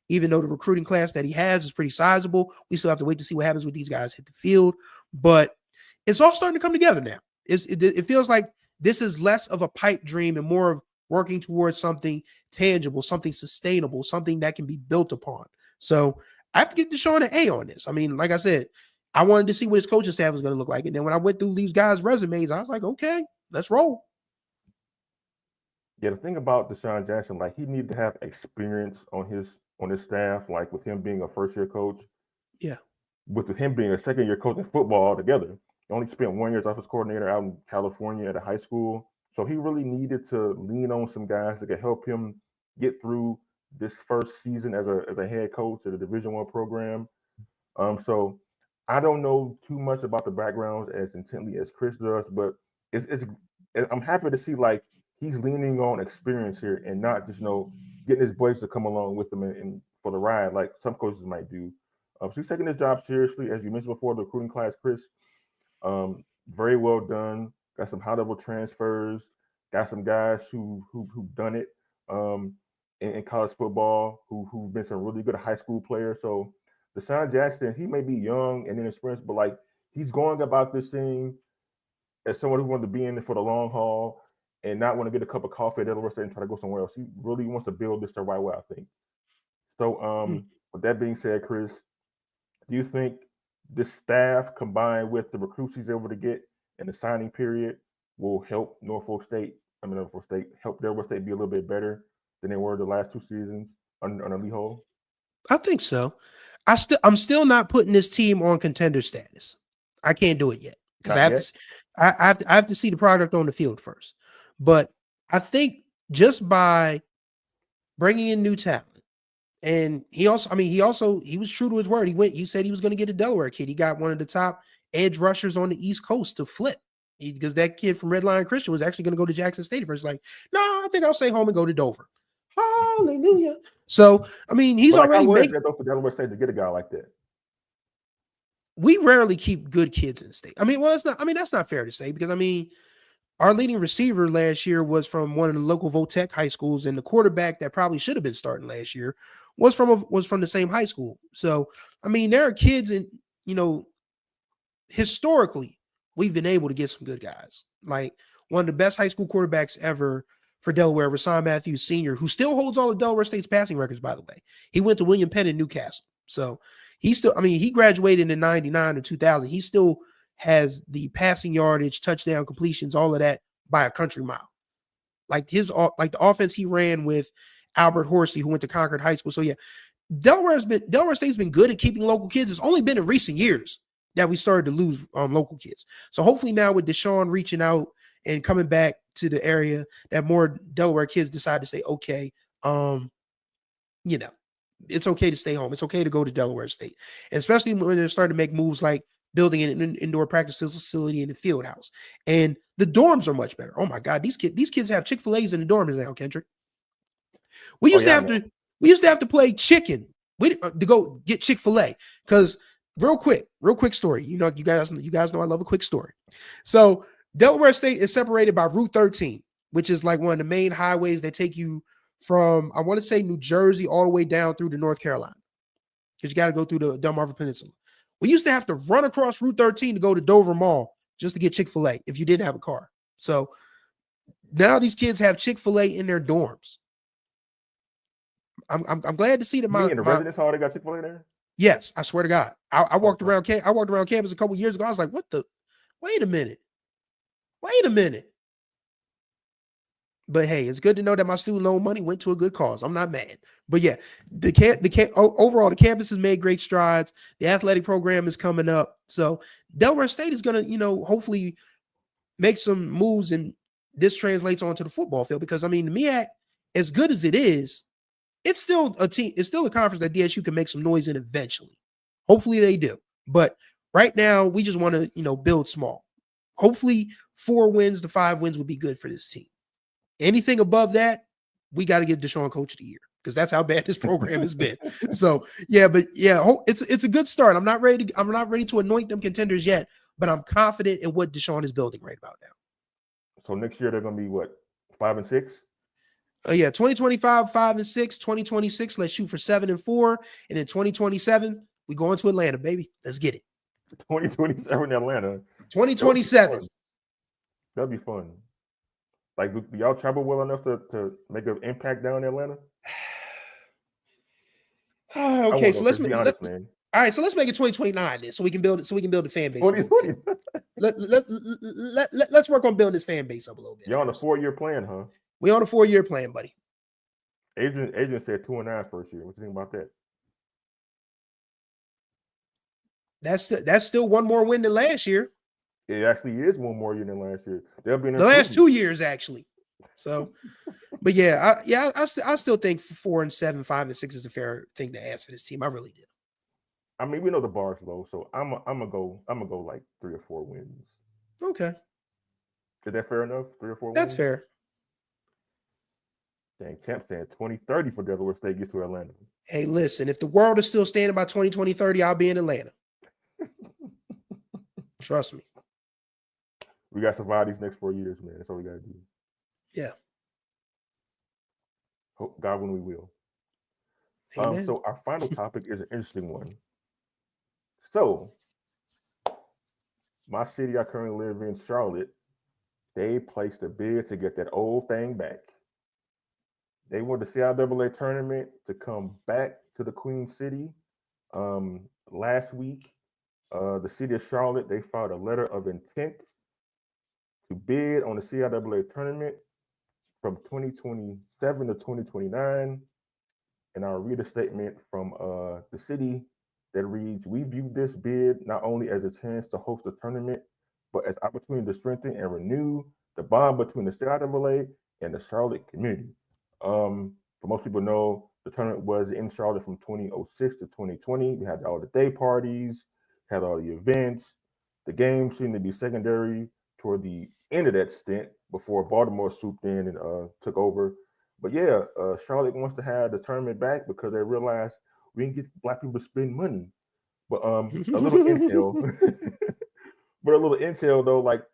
even though the recruiting class that he has is pretty sizable. We still have to wait to see what happens when these guys hit the field. But it's all starting to come together now. It feels like this is less of a pipe dream and more of working towards something tangible, something sustainable, something that can be built upon. So I have to get DeSean an A on this. I mean, like I said, I wanted to see what his coaching staff was going to look like. And then when I went through these guys' resumes, I was like, okay, let's roll. Yeah, the thing about DeSean Jackson, like he needed to have experience on his staff, like with him being a first-year coach. Yeah. With him being a second-year coach in football altogether. He only spent 1 year as offensive coordinator out in California at a high school. So he really needed to lean on some guys that could help him get through this first season as a head coach at a Division I program. So I don't know too much about the backgrounds as intently as Chris does, but I'm happy to see like he's leaning on experience here and not just getting his boys to come along with him and for the ride like some coaches might do. So he's taking his job seriously, as you mentioned before. The recruiting class, Chris, very well done. Got some high level transfers. Got some guys who've done it in college football who've been some really good high school players. So DeSean Jackson, he may be young and inexperienced, but like he's going about this thing as someone who wanted to be in it for the long haul and not want to get a cup of coffee at Delaware State and try to go somewhere else. He really wants to build this the right way, I think. So with that being said, Chris, do you think this staff combined with the recruits he's able to get in the signing period will help help Delaware State be a little bit better than they were the last two seasons under Lee Hole? I think so. I'm still not putting this team on contender status. I can't do it yet because I have to see the product on the field first. But I think just by bringing in new talent, and he was true to his word. He said he was going to get a Delaware kid. He got one of the top edge rushers on the East Coast to flip because that kid from Red Lion Christian was actually going to go to Jackson State first. Like, no, I think I'll stay home and go to Dover. Hallelujah. So, I mean, he's already making that for Delaware State to get a guy like that. We rarely keep good kids in the state. I mean, well, that's not fair to say because our leading receiver last year was from one of the local Votech high schools, and the quarterback that probably should have been starting last year was from the same high school. So, I mean, there are kids historically, we've been able to get some good guys. Like one of the best high school quarterbacks ever for Delaware, Rasan Matthews Sr., who still holds all of Delaware State's passing records, by the way. He went to William Penn in Newcastle. So he graduated in 99 or 2000. He still has the passing yardage, touchdown completions, all of that by a country mile. Like the offense he ran with Albert Horsey, who went to Concord High School. So yeah, Delaware State's been good at keeping local kids. It's only been in recent years that we started to lose local kids. So hopefully now with DeSean reaching out and coming back to the area, that more Delaware kids decide to say, okay, it's okay to stay home. It's okay to go to Delaware State, and especially when they're starting to make moves like building an indoor practice facility in the field house. And the dorms are much better. Oh my God, these kids have Chick-fil-A's in the dorms now, Kendrick. We used to have to play chicken to go get Chick-fil-A because real quick story. You guys know I love a quick story. So Delaware State is separated by Route 13, which is like one of the main highways that take you from, I want to say, New Jersey all the way down through to North Carolina, because you got to go through the Delmarva Peninsula. We used to have to run across Route 13 to go to Dover Mall just to get Chick-fil-A if you didn't have a car. So now these kids have Chick-fil-A in their dorms. I'm glad to see that the residence hall, they got Chick-fil-A there? Yes, I swear to God. I walked around campus a couple years ago. I was like, wait a minute. But hey, it's good to know that my student loan money went to a good cause. I'm not mad. But yeah, overall, the campus has made great strides. The athletic program is coming up. So Delaware State is going to, hopefully make some moves, and this translates onto the football field, because, I mean, the MEAC, as good as it is, it's still a team. It's still a conference that DSU can make some noise in eventually. Hopefully they do. But right now, we just want to, build small. Hopefully 4 wins to 5 wins would be good for this team. Anything above that, we got to give DeSean Coach of the Year, because that's how bad this program has been. So yeah, but yeah, it's a good start. I'm not ready to anoint them contenders yet, but I'm confident in what DeSean is building right about now. So next year they're going to be what, 5 and 6? Yeah, 2025 5 and 6. 2026 let's shoot for 7 and 4, and in 2027 we going to Atlanta, baby. Let's get it. 2027 in Atlanta. 2027. That'd be fun. Like, do y'all travel well enough to make an impact down in Atlanta? Okay, so let's be honest, man. All right, so let's make it 2029 then, so we can build it. So we can build a fan base. Let's work on building this fan base up a little bit. You're on a 4-year plan, huh? We on a 4-year plan, buddy. Adrian said 2-9 first year. What do you think about that? That's still one more win than last year. It actually is one more year than last year. They'll be in the last 2 years, actually. So, but yeah, I still think 4 and 7, 5 and 6 is a fair thing to ask for this team. I really do. I mean, we know the bar's low, so I'm gonna go like 3 or 4 wins. Okay. Is that fair enough? 3 or 4 wins? That's fair. Dang, Champ saying 2030 for Delaware State gets to Atlanta. Hey, listen, if the world is still standing by 2020, 30, I'll be in Atlanta. Trust me. We got to survive these next 4 years, man. That's all we got to do. Yeah. Hope God when we will. So our final topic is an interesting one. So, my city I currently live in, Charlotte, they placed a bid to get that old thing back. They want the CIAA tournament to come back to the Queen City. Last week, the city of Charlotte, they filed a letter of intent to bid on the CIAA tournament from 2027 to 2029. And I'll read a statement from the city that reads, "We view this bid not only as a chance to host the tournament, but as opportunity to strengthen and renew the bond between the CIAA and the Charlotte community." For most people know, the tournament was in Charlotte from 2006 to 2020. We had all the day parties, had all the events. The game seemed to be secondary toward the end of that stint before Baltimore swooped in and took over. But yeah, Charlotte wants to have the tournament back because they realized we can get Black people to spend money. But a little intel. But a little intel though, like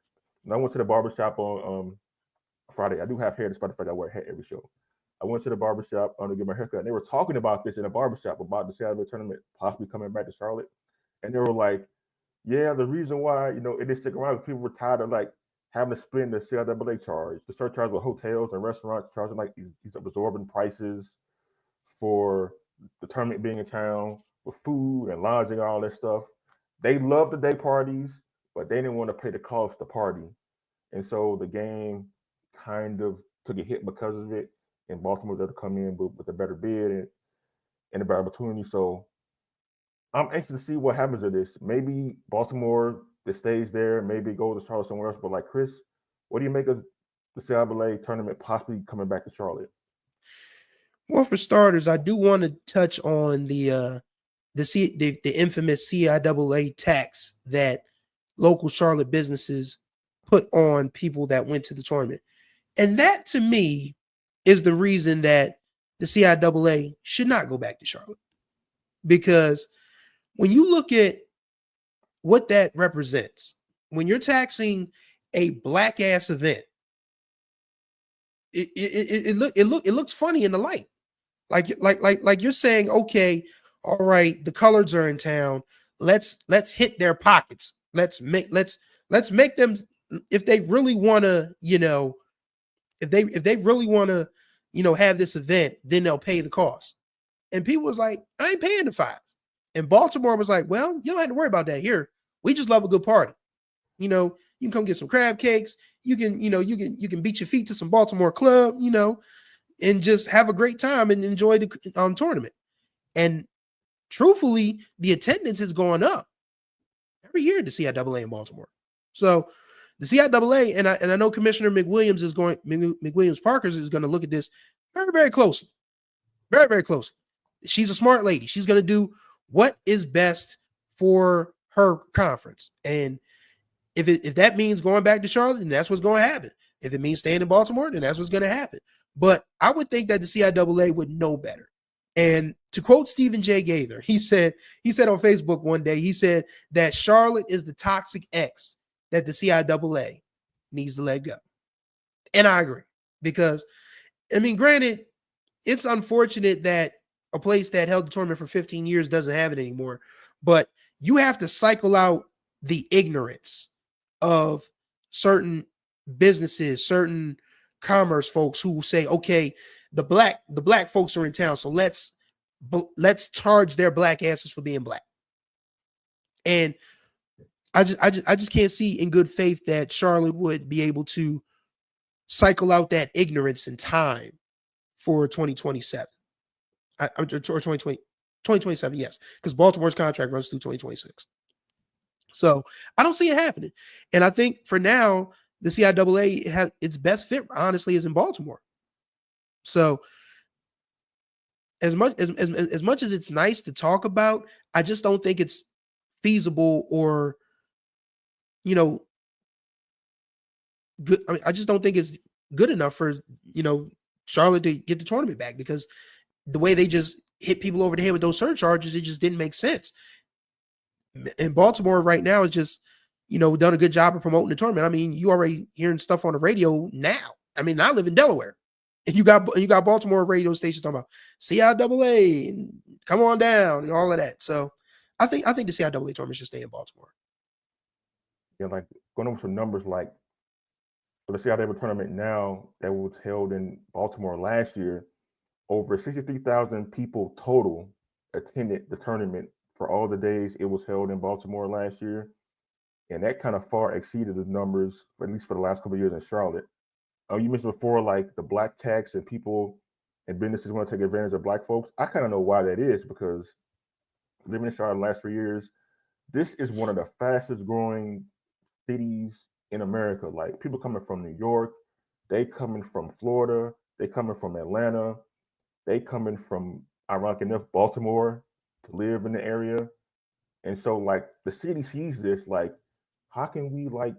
when I went to the barbershop on Friday. I do have hair despite the fact I wear hair every show. I went to the barbershop to get my haircut, and they were talking about this in the barbershop about the CIAA tournament possibly coming back to Charlotte. And they were like, yeah, the reason why, it didn't stick around is people were tired of like having to spend the CIAA charge, the surcharge with hotels and restaurants charging like these absorbent prices for the tournament being in town with food and lodging, all that stuff. They loved the day parties, but they didn't want to pay the cost to party. And so the game kind of took a hit because of it. And Baltimore had to come in with a better bid and a better opportunity. So I'm anxious to see what happens to this. Maybe Baltimore that stays there, maybe goes to Charlotte somewhere else. But like Chris, what do you make of the CIAA tournament possibly coming back to Charlotte? Well, for starters, I do want to touch on the infamous CIAA tax that local Charlotte businesses put on people that went to the tournament. And that to me is the reason that the CIAA should not go back to Charlotte. Because when you look at what that represents, when you're taxing a black ass event it looks funny in the light. Like you're saying, okay, all right, the colors are in town. Let's hit their pockets. Let's make them, if they really want to, if they really want to, have this event, then they'll pay the cost. And people was like, I ain't paying the $5. And Baltimore was like, well, you don't have to worry about that here. We just love a good party. You can come get some crab cakes. You can, you can beat your feet to some Baltimore club, and just have a great time and enjoy the tournament. And truthfully, the attendance is going up every year at the CIAA in Baltimore. So the CIAA, and I know Commissioner McWilliams Parkers is going to look at this very, very closely. Very, very closely. She's a smart lady. She's going to do what is best for her conference. And if that means going back to Charlotte, then that's what's going to happen. If it means staying in Baltimore, then that's what's going to happen. But I would think that the CIAA would know better. And to quote Stephen J. Gaither, he said on Facebook one day, he said that Charlotte is the toxic ex that the CIAA needs to let go. And I agree, because, granted, it's unfortunate that a place that held the tournament for 15 years doesn't have it anymore, but you have to cycle out the ignorance of certain businesses, certain commerce folks who say, okay, the black folks are in town, so let's charge their black asses for being black. And I just can't see in good faith that Charlotte would be able to cycle out that ignorance in time for 2027. Or 2027, yes, because Baltimore's contract runs through 2026. So I don't see it happening. And I think for now, the CIAA has its best fit, honestly, is in Baltimore. So as much as it's nice to talk about, I just don't think it's feasible or, good. I just don't think it's good enough for, Charlotte to get the tournament back, because the way they just hit people over the head with those surcharges, it just didn't make sense. And Baltimore right now is just, done a good job of promoting the tournament. You already hearing stuff on the radio now. I live in Delaware, and you got Baltimore radio stations talking about CIAA and come on down and all of that. So I think the CIAA tournament should stay in Baltimore. Yeah, like going over some numbers, like for the CIAA tournament now that was held in Baltimore last year, over 63,000 people total attended the tournament for all the days it was held in Baltimore last year. And that kind of far exceeded the numbers, at least for the last couple of years in Charlotte. You mentioned before, like the black tax and people and businesses want to take advantage of black folks. I kind of know why that is, because living in Charlotte the last 3 years, this is one of the fastest growing cities in America. Like people coming from New York, they coming from Florida, they coming from Atlanta, they coming from, ironic enough, Baltimore to live in the area. And so like the city sees this, like, how can we like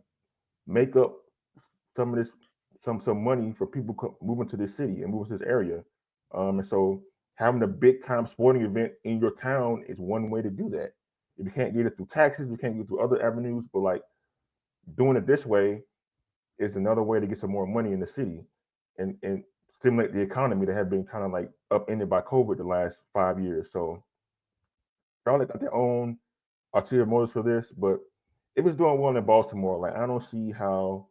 make up some of this, some money for people moving to this city and moving to this area? And so having a big time sporting event in your town is one way to do that. If you can't get it through taxes, you can't get it through other avenues, but like doing it this way is another way to get some more money in the city and stimulate the economy that had been kind of like upended by COVID the last 5 years. So Charlotte got their own ulterior motives for this, but if it's doing well in Baltimore, like I don't see how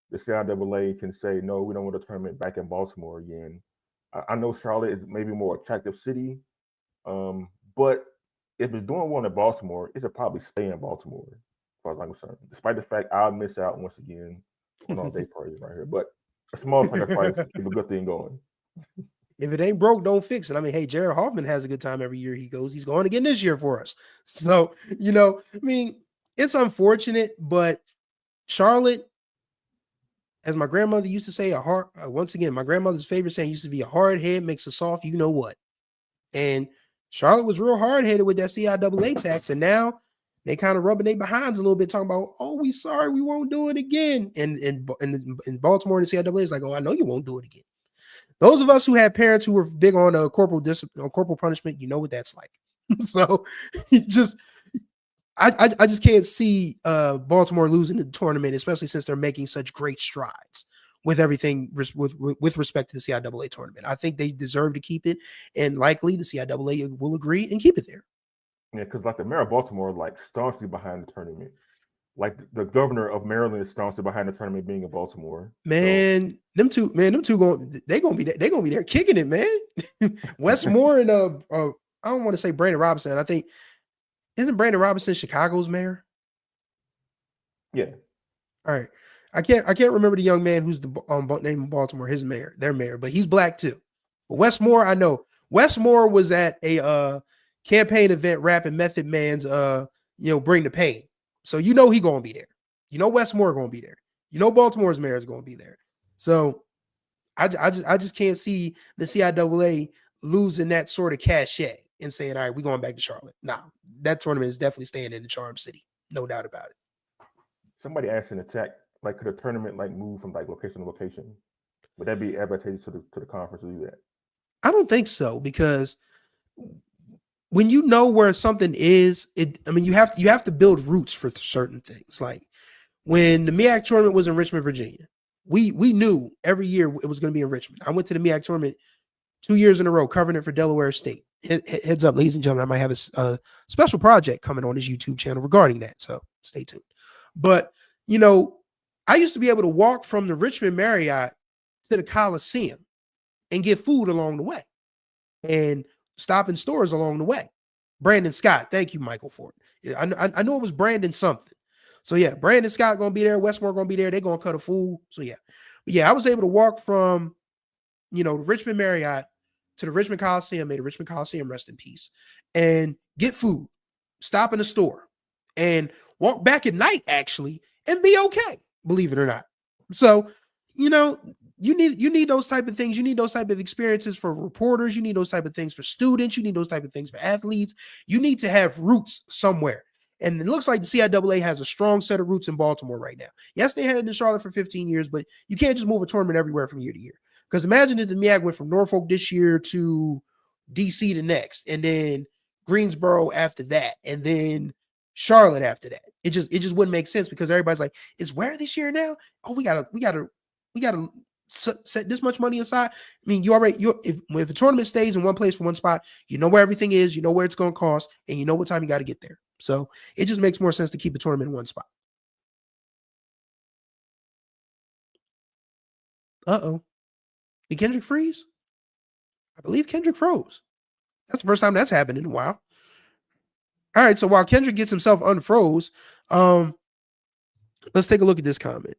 the CIAA can say, no, we don't want the tournament back in Baltimore again. I know Charlotte is maybe a more attractive city, but if it's doing well in Baltimore, it should probably stay in Baltimore, as far as I'm concerned. Despite the fact I'll miss out once again on all day parties right here, but a small sacrifice keep a good thing going. If it ain't broke, don't fix it. Hey, Jared Hoffman has a good time every year he goes. He's going again this year for us. So, it's unfortunate, but Charlotte, as my grandmother used to say, once again, my grandmother's favorite saying used to be, a hard head makes a soft you know what. And Charlotte was real hard-headed with that CIAA tax, and now they kind of rubbing their behinds a little bit, talking about, oh, we sorry, we won't do it again. And in Baltimore and the CIAA is like, oh, I know you won't do it again. Those of us who had parents who were big on corporal punishment, you know what that's like. So I just can't see Baltimore losing the tournament, especially since they're making such great strides with everything with respect to the CIAA tournament. I think they deserve to keep it, and likely the CIAA will agree and keep it there. Yeah, because like the mayor of Baltimore, like staunchly behind the tournament. Like the governor of Maryland is staunchly behind the tournament being in Baltimore. Man, so. them two they're gonna be there kicking it, man. Westmore and I don't want to say Brandon Robinson. I think isn't Brandon Robinson Chicago's mayor? Yeah. All right. I can't remember the young man who's the name of Baltimore, his mayor, their mayor, but he's black too. But Westmore, I know. Westmore was at a campaign event rapping Method Man's Bring the Pain. So he gonna be there. Westmore gonna be there. Baltimore's mayor is gonna be there. So I just can't see the CIAA losing that sort of cachet and saying, all right, we're going back to Charlotte. Nah, that tournament is definitely staying in the Charm City. No doubt about it. Somebody asked in the chat, like, could a tournament like move from like location to location? Would that be advantageous to the conference to do that? I don't think so, because when you know where something is, you have to build roots for certain things. Like when the MEAC tournament was in Richmond, Virginia, we knew every year it was going to be in Richmond. I went to the MEAC tournament 2 years in a row, covering it for Delaware State. Heads up, ladies and gentlemen, I might have a special project coming on his YouTube channel regarding that, so stay tuned. But, I used to be able to walk from the Richmond Marriott to the Coliseum and get food along the way and stop in stores along the way. Brandon Scott, thank you, Michael, for it. I know it was Brandon something. So, yeah, Brandon Scott going to be there. Westmore going to be there. They're going to cut a fool. So, yeah. But, yeah, I was able to walk from, the Richmond Marriott to the Richmond Coliseum, may the Richmond Coliseum rest in peace, and get food, stop in the store, and walk back at night, actually, and be okay, believe it or not. So, you need those type of things. You need those type of experiences for reporters. You need those type of things for students. You need those type of things for athletes. You need to have roots somewhere. And it looks like the CIAA has a strong set of roots in Baltimore right now. Yes, they had it in Charlotte for 15 years, but you can't just move a tournament everywhere from year to year. Because imagine if the MEAC went from Norfolk this year to DC the next, and then Greensboro after that, and then Charlotte after that. It just wouldn't make sense, because everybody's like, it's where this year now? Oh, we gotta set this much money aside. I mean, if a tournament stays in one place for one spot, you know where everything is, you know where it's going to cost, and you know what time you got to get there. So it just makes more sense to keep a tournament in one spot. Did Kendrick freeze? I believe Kendrick froze. That's the first time that's happened in a while. All right, so while Kendrick gets himself unfroze, let's take a look at this comment.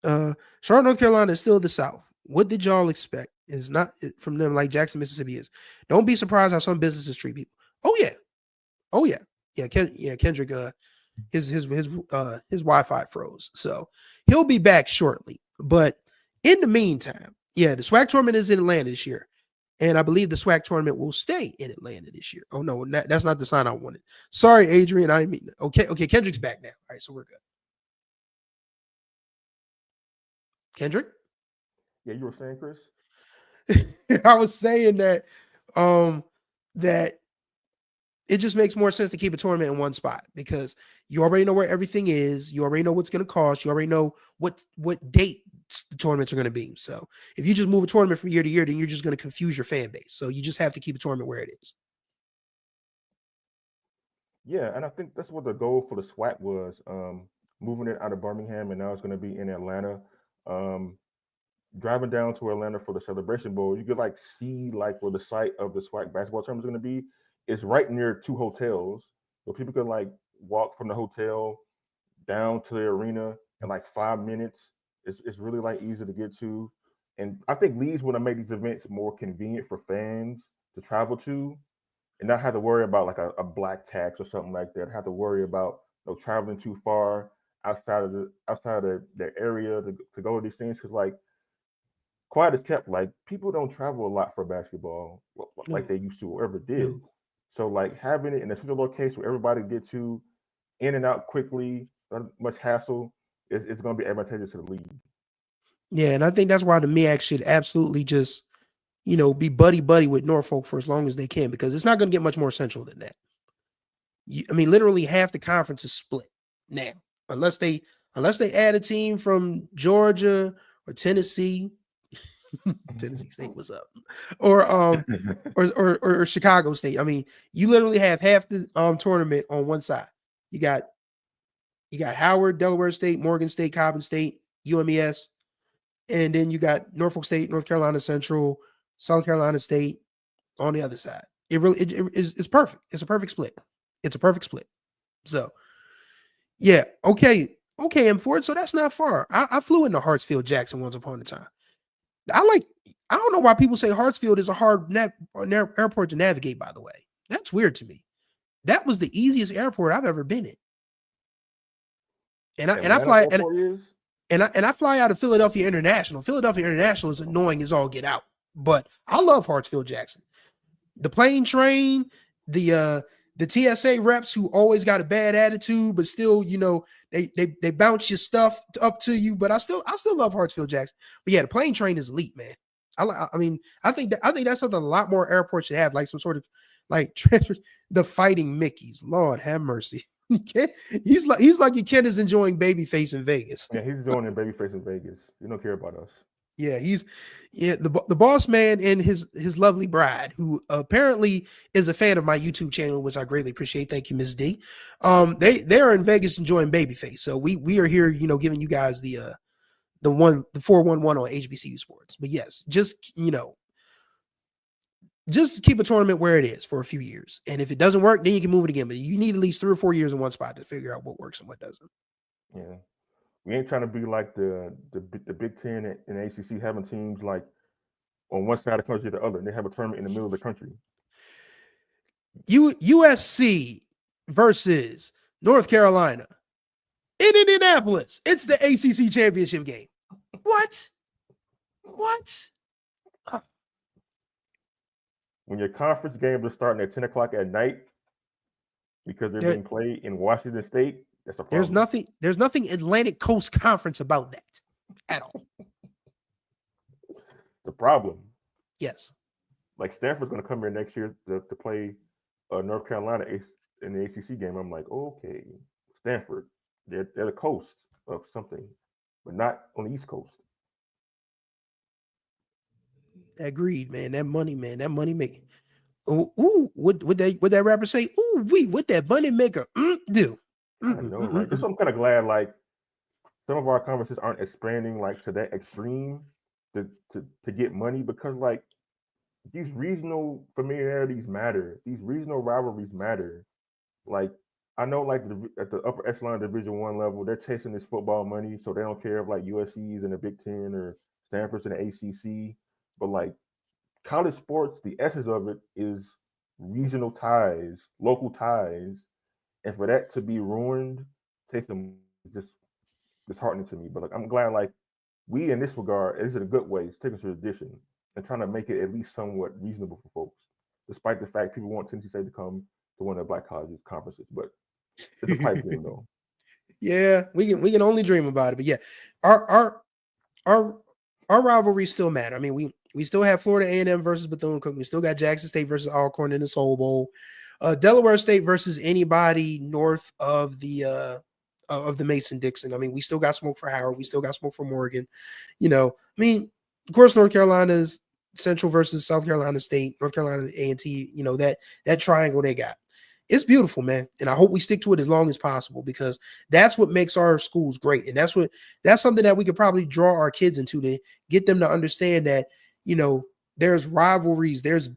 Charlotte, North Carolina is still the South. What did y'all expect? It's not from them like Jackson, Mississippi is. Don't be surprised how some businesses treat people. Oh yeah. Kendrick, his Wi-Fi froze, so he'll be back shortly. But in the meantime, the SWAC tournament is in Atlanta this year, and I believe the SWAC tournament will stay in Atlanta this year. Oh no, that's not the sign I wanted. Sorry, Adrian. I mean, okay, Kendrick's back now. All right, so we're good. Kendrick? Yeah, you were saying, Chris? I was saying that that it just makes more sense to keep a tournament in one spot, because you already know where everything is. You already know what's going to cost. You already know what date the tournaments are going to be. So if you just move a tournament from year to year, then you're just going to confuse your fan base. So you just have to keep a tournament where it is. Yeah, and I think that's what the goal for the SWAC was, moving it out of Birmingham, and now it's going to be in Atlanta. Driving down to Atlanta for the Celebration Bowl, you could like see like where the site of the SWAC basketball tournament is going to be. It's right near 2 hotels, so people can like walk from the hotel down to the arena in like 5 minutes. It's really like easy to get to, and I think Leeds want to make these events more convenient for fans to travel to, and not have to worry about like a black tax or something like that. Have to worry about traveling too far outside of the area to go to these things, because like quiet is kept. Like people don't travel a lot for basketball like they used to or ever did. So like having it in a single location where everybody get to in and out quickly, not much hassle, it's going to be advantageous to the league. Yeah, and I think that's why the MEAC should absolutely just, be buddy with Norfolk for as long as they can, because it's not going to get much more central than that. Literally half the conference is split now, unless they unless they add a team from Georgia or Tennessee. Tennessee State was up, or Chicago State. I mean, you literally have half the tournament on one side. You got Howard, Delaware State, Morgan State, Coppin State, UMES, and then you got Norfolk State, North Carolina Central, South Carolina State on the other side. It's perfect. It's a perfect split. It's a perfect split. So yeah, okay, and Ford. So that's not far. I flew into Hartsfield Jackson once upon a time. I don't know why people say Hartsfield is a hard airport to navigate, by the way. That's weird to me. That was the easiest airport I've ever been in. And I fly out of Philadelphia International. Philadelphia International is annoying as all get out. But I love Hartsfield Jackson. The plane train, the TSA reps who always got a bad attitude, but still, they bounce your stuff up to you. But I still love Hartsfield Jackson. But yeah, the plane train is elite, man. I think that's something a lot more airports should have, like some sort of like transfer. The Fighting Mickeys, Lord have mercy. He's like your kid is enjoying Babyface in Vegas. Yeah, he's enjoying Babyface in Vegas. You don't care about us. Yeah, the boss man and his lovely bride, who apparently is a fan of my YouTube channel, which I greatly appreciate. Thank you, Ms. D. They are in Vegas enjoying Babyface, so we are here, giving you guys the 411 on HBCU Sports. But yes, just keep a tournament where it is for a few years, and if it doesn't work, then you can move it again. But you need at least 3 or 4 years in one spot to figure out what works and what doesn't. Yeah. We ain't trying to be like the Big Ten and ACC having teams like on one side of the country or the other, and they have a tournament in the middle of the country. USC versus North Carolina in Indianapolis. It's the ACC championship game. What? When your conference games are starting at 10 o'clock at night because they're being played in Washington State, that's a problem. There's nothing Atlantic Coast Conference about that at all. The problem. Yes. Like Stanford's going to come here next year to play North Carolina in the ACC game. I'm like, okay, Stanford, they're the coast of something, but not on the East Coast. Agreed, man. That money making. Ooh, what that rapper say? Ooh, what that money maker do? I know, right? That's what I'm kind of glad. Like some of our conferences aren't expanding like to that extreme to get money, because like these regional familiarities matter. These regional rivalries matter. Like I know, like at the upper echelon Division I level, they're chasing this football money, so they don't care if like USC's in the Big Ten or Stanford's in the ACC. But like college sports, the essence of it is regional ties, local ties, and for that to be ruined takes them just disheartening to me. But like I'm glad like we in this regard, is it a good way, it's taking tradition and trying to make it at least somewhat reasonable for folks, despite the fact people want Tennessee State to come to one of the black colleges conferences. But it's a pipe dream though. Yeah, we can only dream about it. But yeah, our rivalries still matter. I mean, we still have Florida A&M versus Bethune-Cookman. We still got Jackson State versus Alcorn in the Soul Bowl. Delaware State versus anybody north of the Mason-Dixon. I mean, we still got smoke for Howard. We still got smoke for Morgan. I mean, of course, North Carolina's Central versus South Carolina State, North Carolina A&T. That triangle they got. It's beautiful, man, and I hope we stick to it as long as possible, because that's what makes our schools great, and that's something that we could probably draw our kids into, to get them to understand that there's rivalries, there's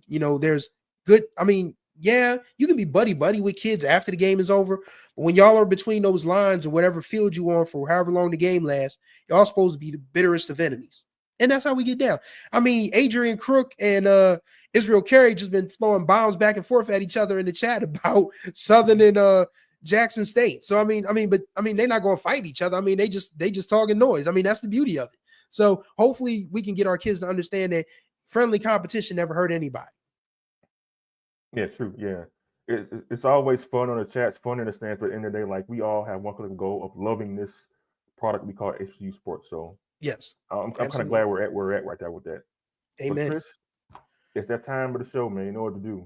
good. I mean, yeah, you can be buddy with kids after the game is over, but when y'all are between those lines or whatever field you on for however long the game lasts, y'all supposed to be the bitterest of enemies, and that's how we get down. I mean, Adrian Crook and Israel Carey just been throwing bombs back and forth at each other in the chat about Southern and Jackson State. So I mean, they're not going to fight each other. I mean, they just talking noise. I mean, that's the beauty of it. So hopefully we can get our kids to understand that friendly competition never hurt anybody. Yeah, true. Yeah, it's always fun on the chats, fun in the stands, but at the end of the day, like we all have one clear goal of loving this product we call HBCU Sports. So yes, I'm kind of glad we're at right there with that. Amen. But Chris, it's that time of the show, man. You know what to do.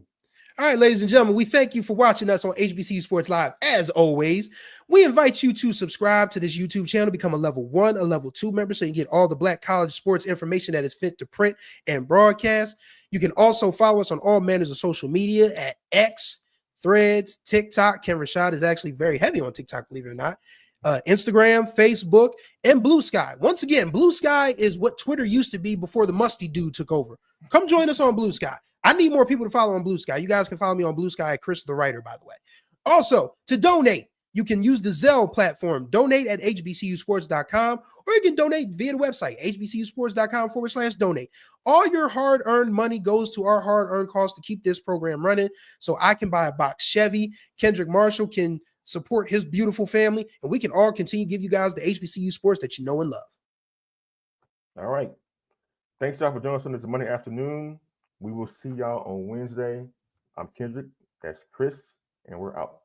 All right, ladies and gentlemen, we thank you for watching us on HBCU Sports Live. As always, we invite you to subscribe to this YouTube channel, become a level 1, a level 2 member so you get all the Black college sports information that is fit to print and broadcast. You can also follow us on all manners of social media at X, Threads, TikTok. Ken Rashad is actually very heavy on TikTok, believe it or not. Instagram, Facebook, and Blue Sky. Once again, Blue Sky is what Twitter used to be before the musty dude took over. Come join us on Blue Sky. I need more people to follow on Blue Sky. You guys can follow me on Blue Sky at Chris the Writer, by the way. Also, to donate, you can use the Zelle platform, donate at hbcusports.com, or you can donate via the website, hbcusports.com/donate. All your hard-earned money goes to our hard-earned costs to keep this program running so I can buy a box Chevy. Kendrick Marshall can support his beautiful family, and we can all continue to give you guys the HBCU sports that you know and love. All right. Thanks, y'all, for joining us on this Monday afternoon. We will see y'all on Wednesday. I'm Kendrick. That's Chris, and we're out.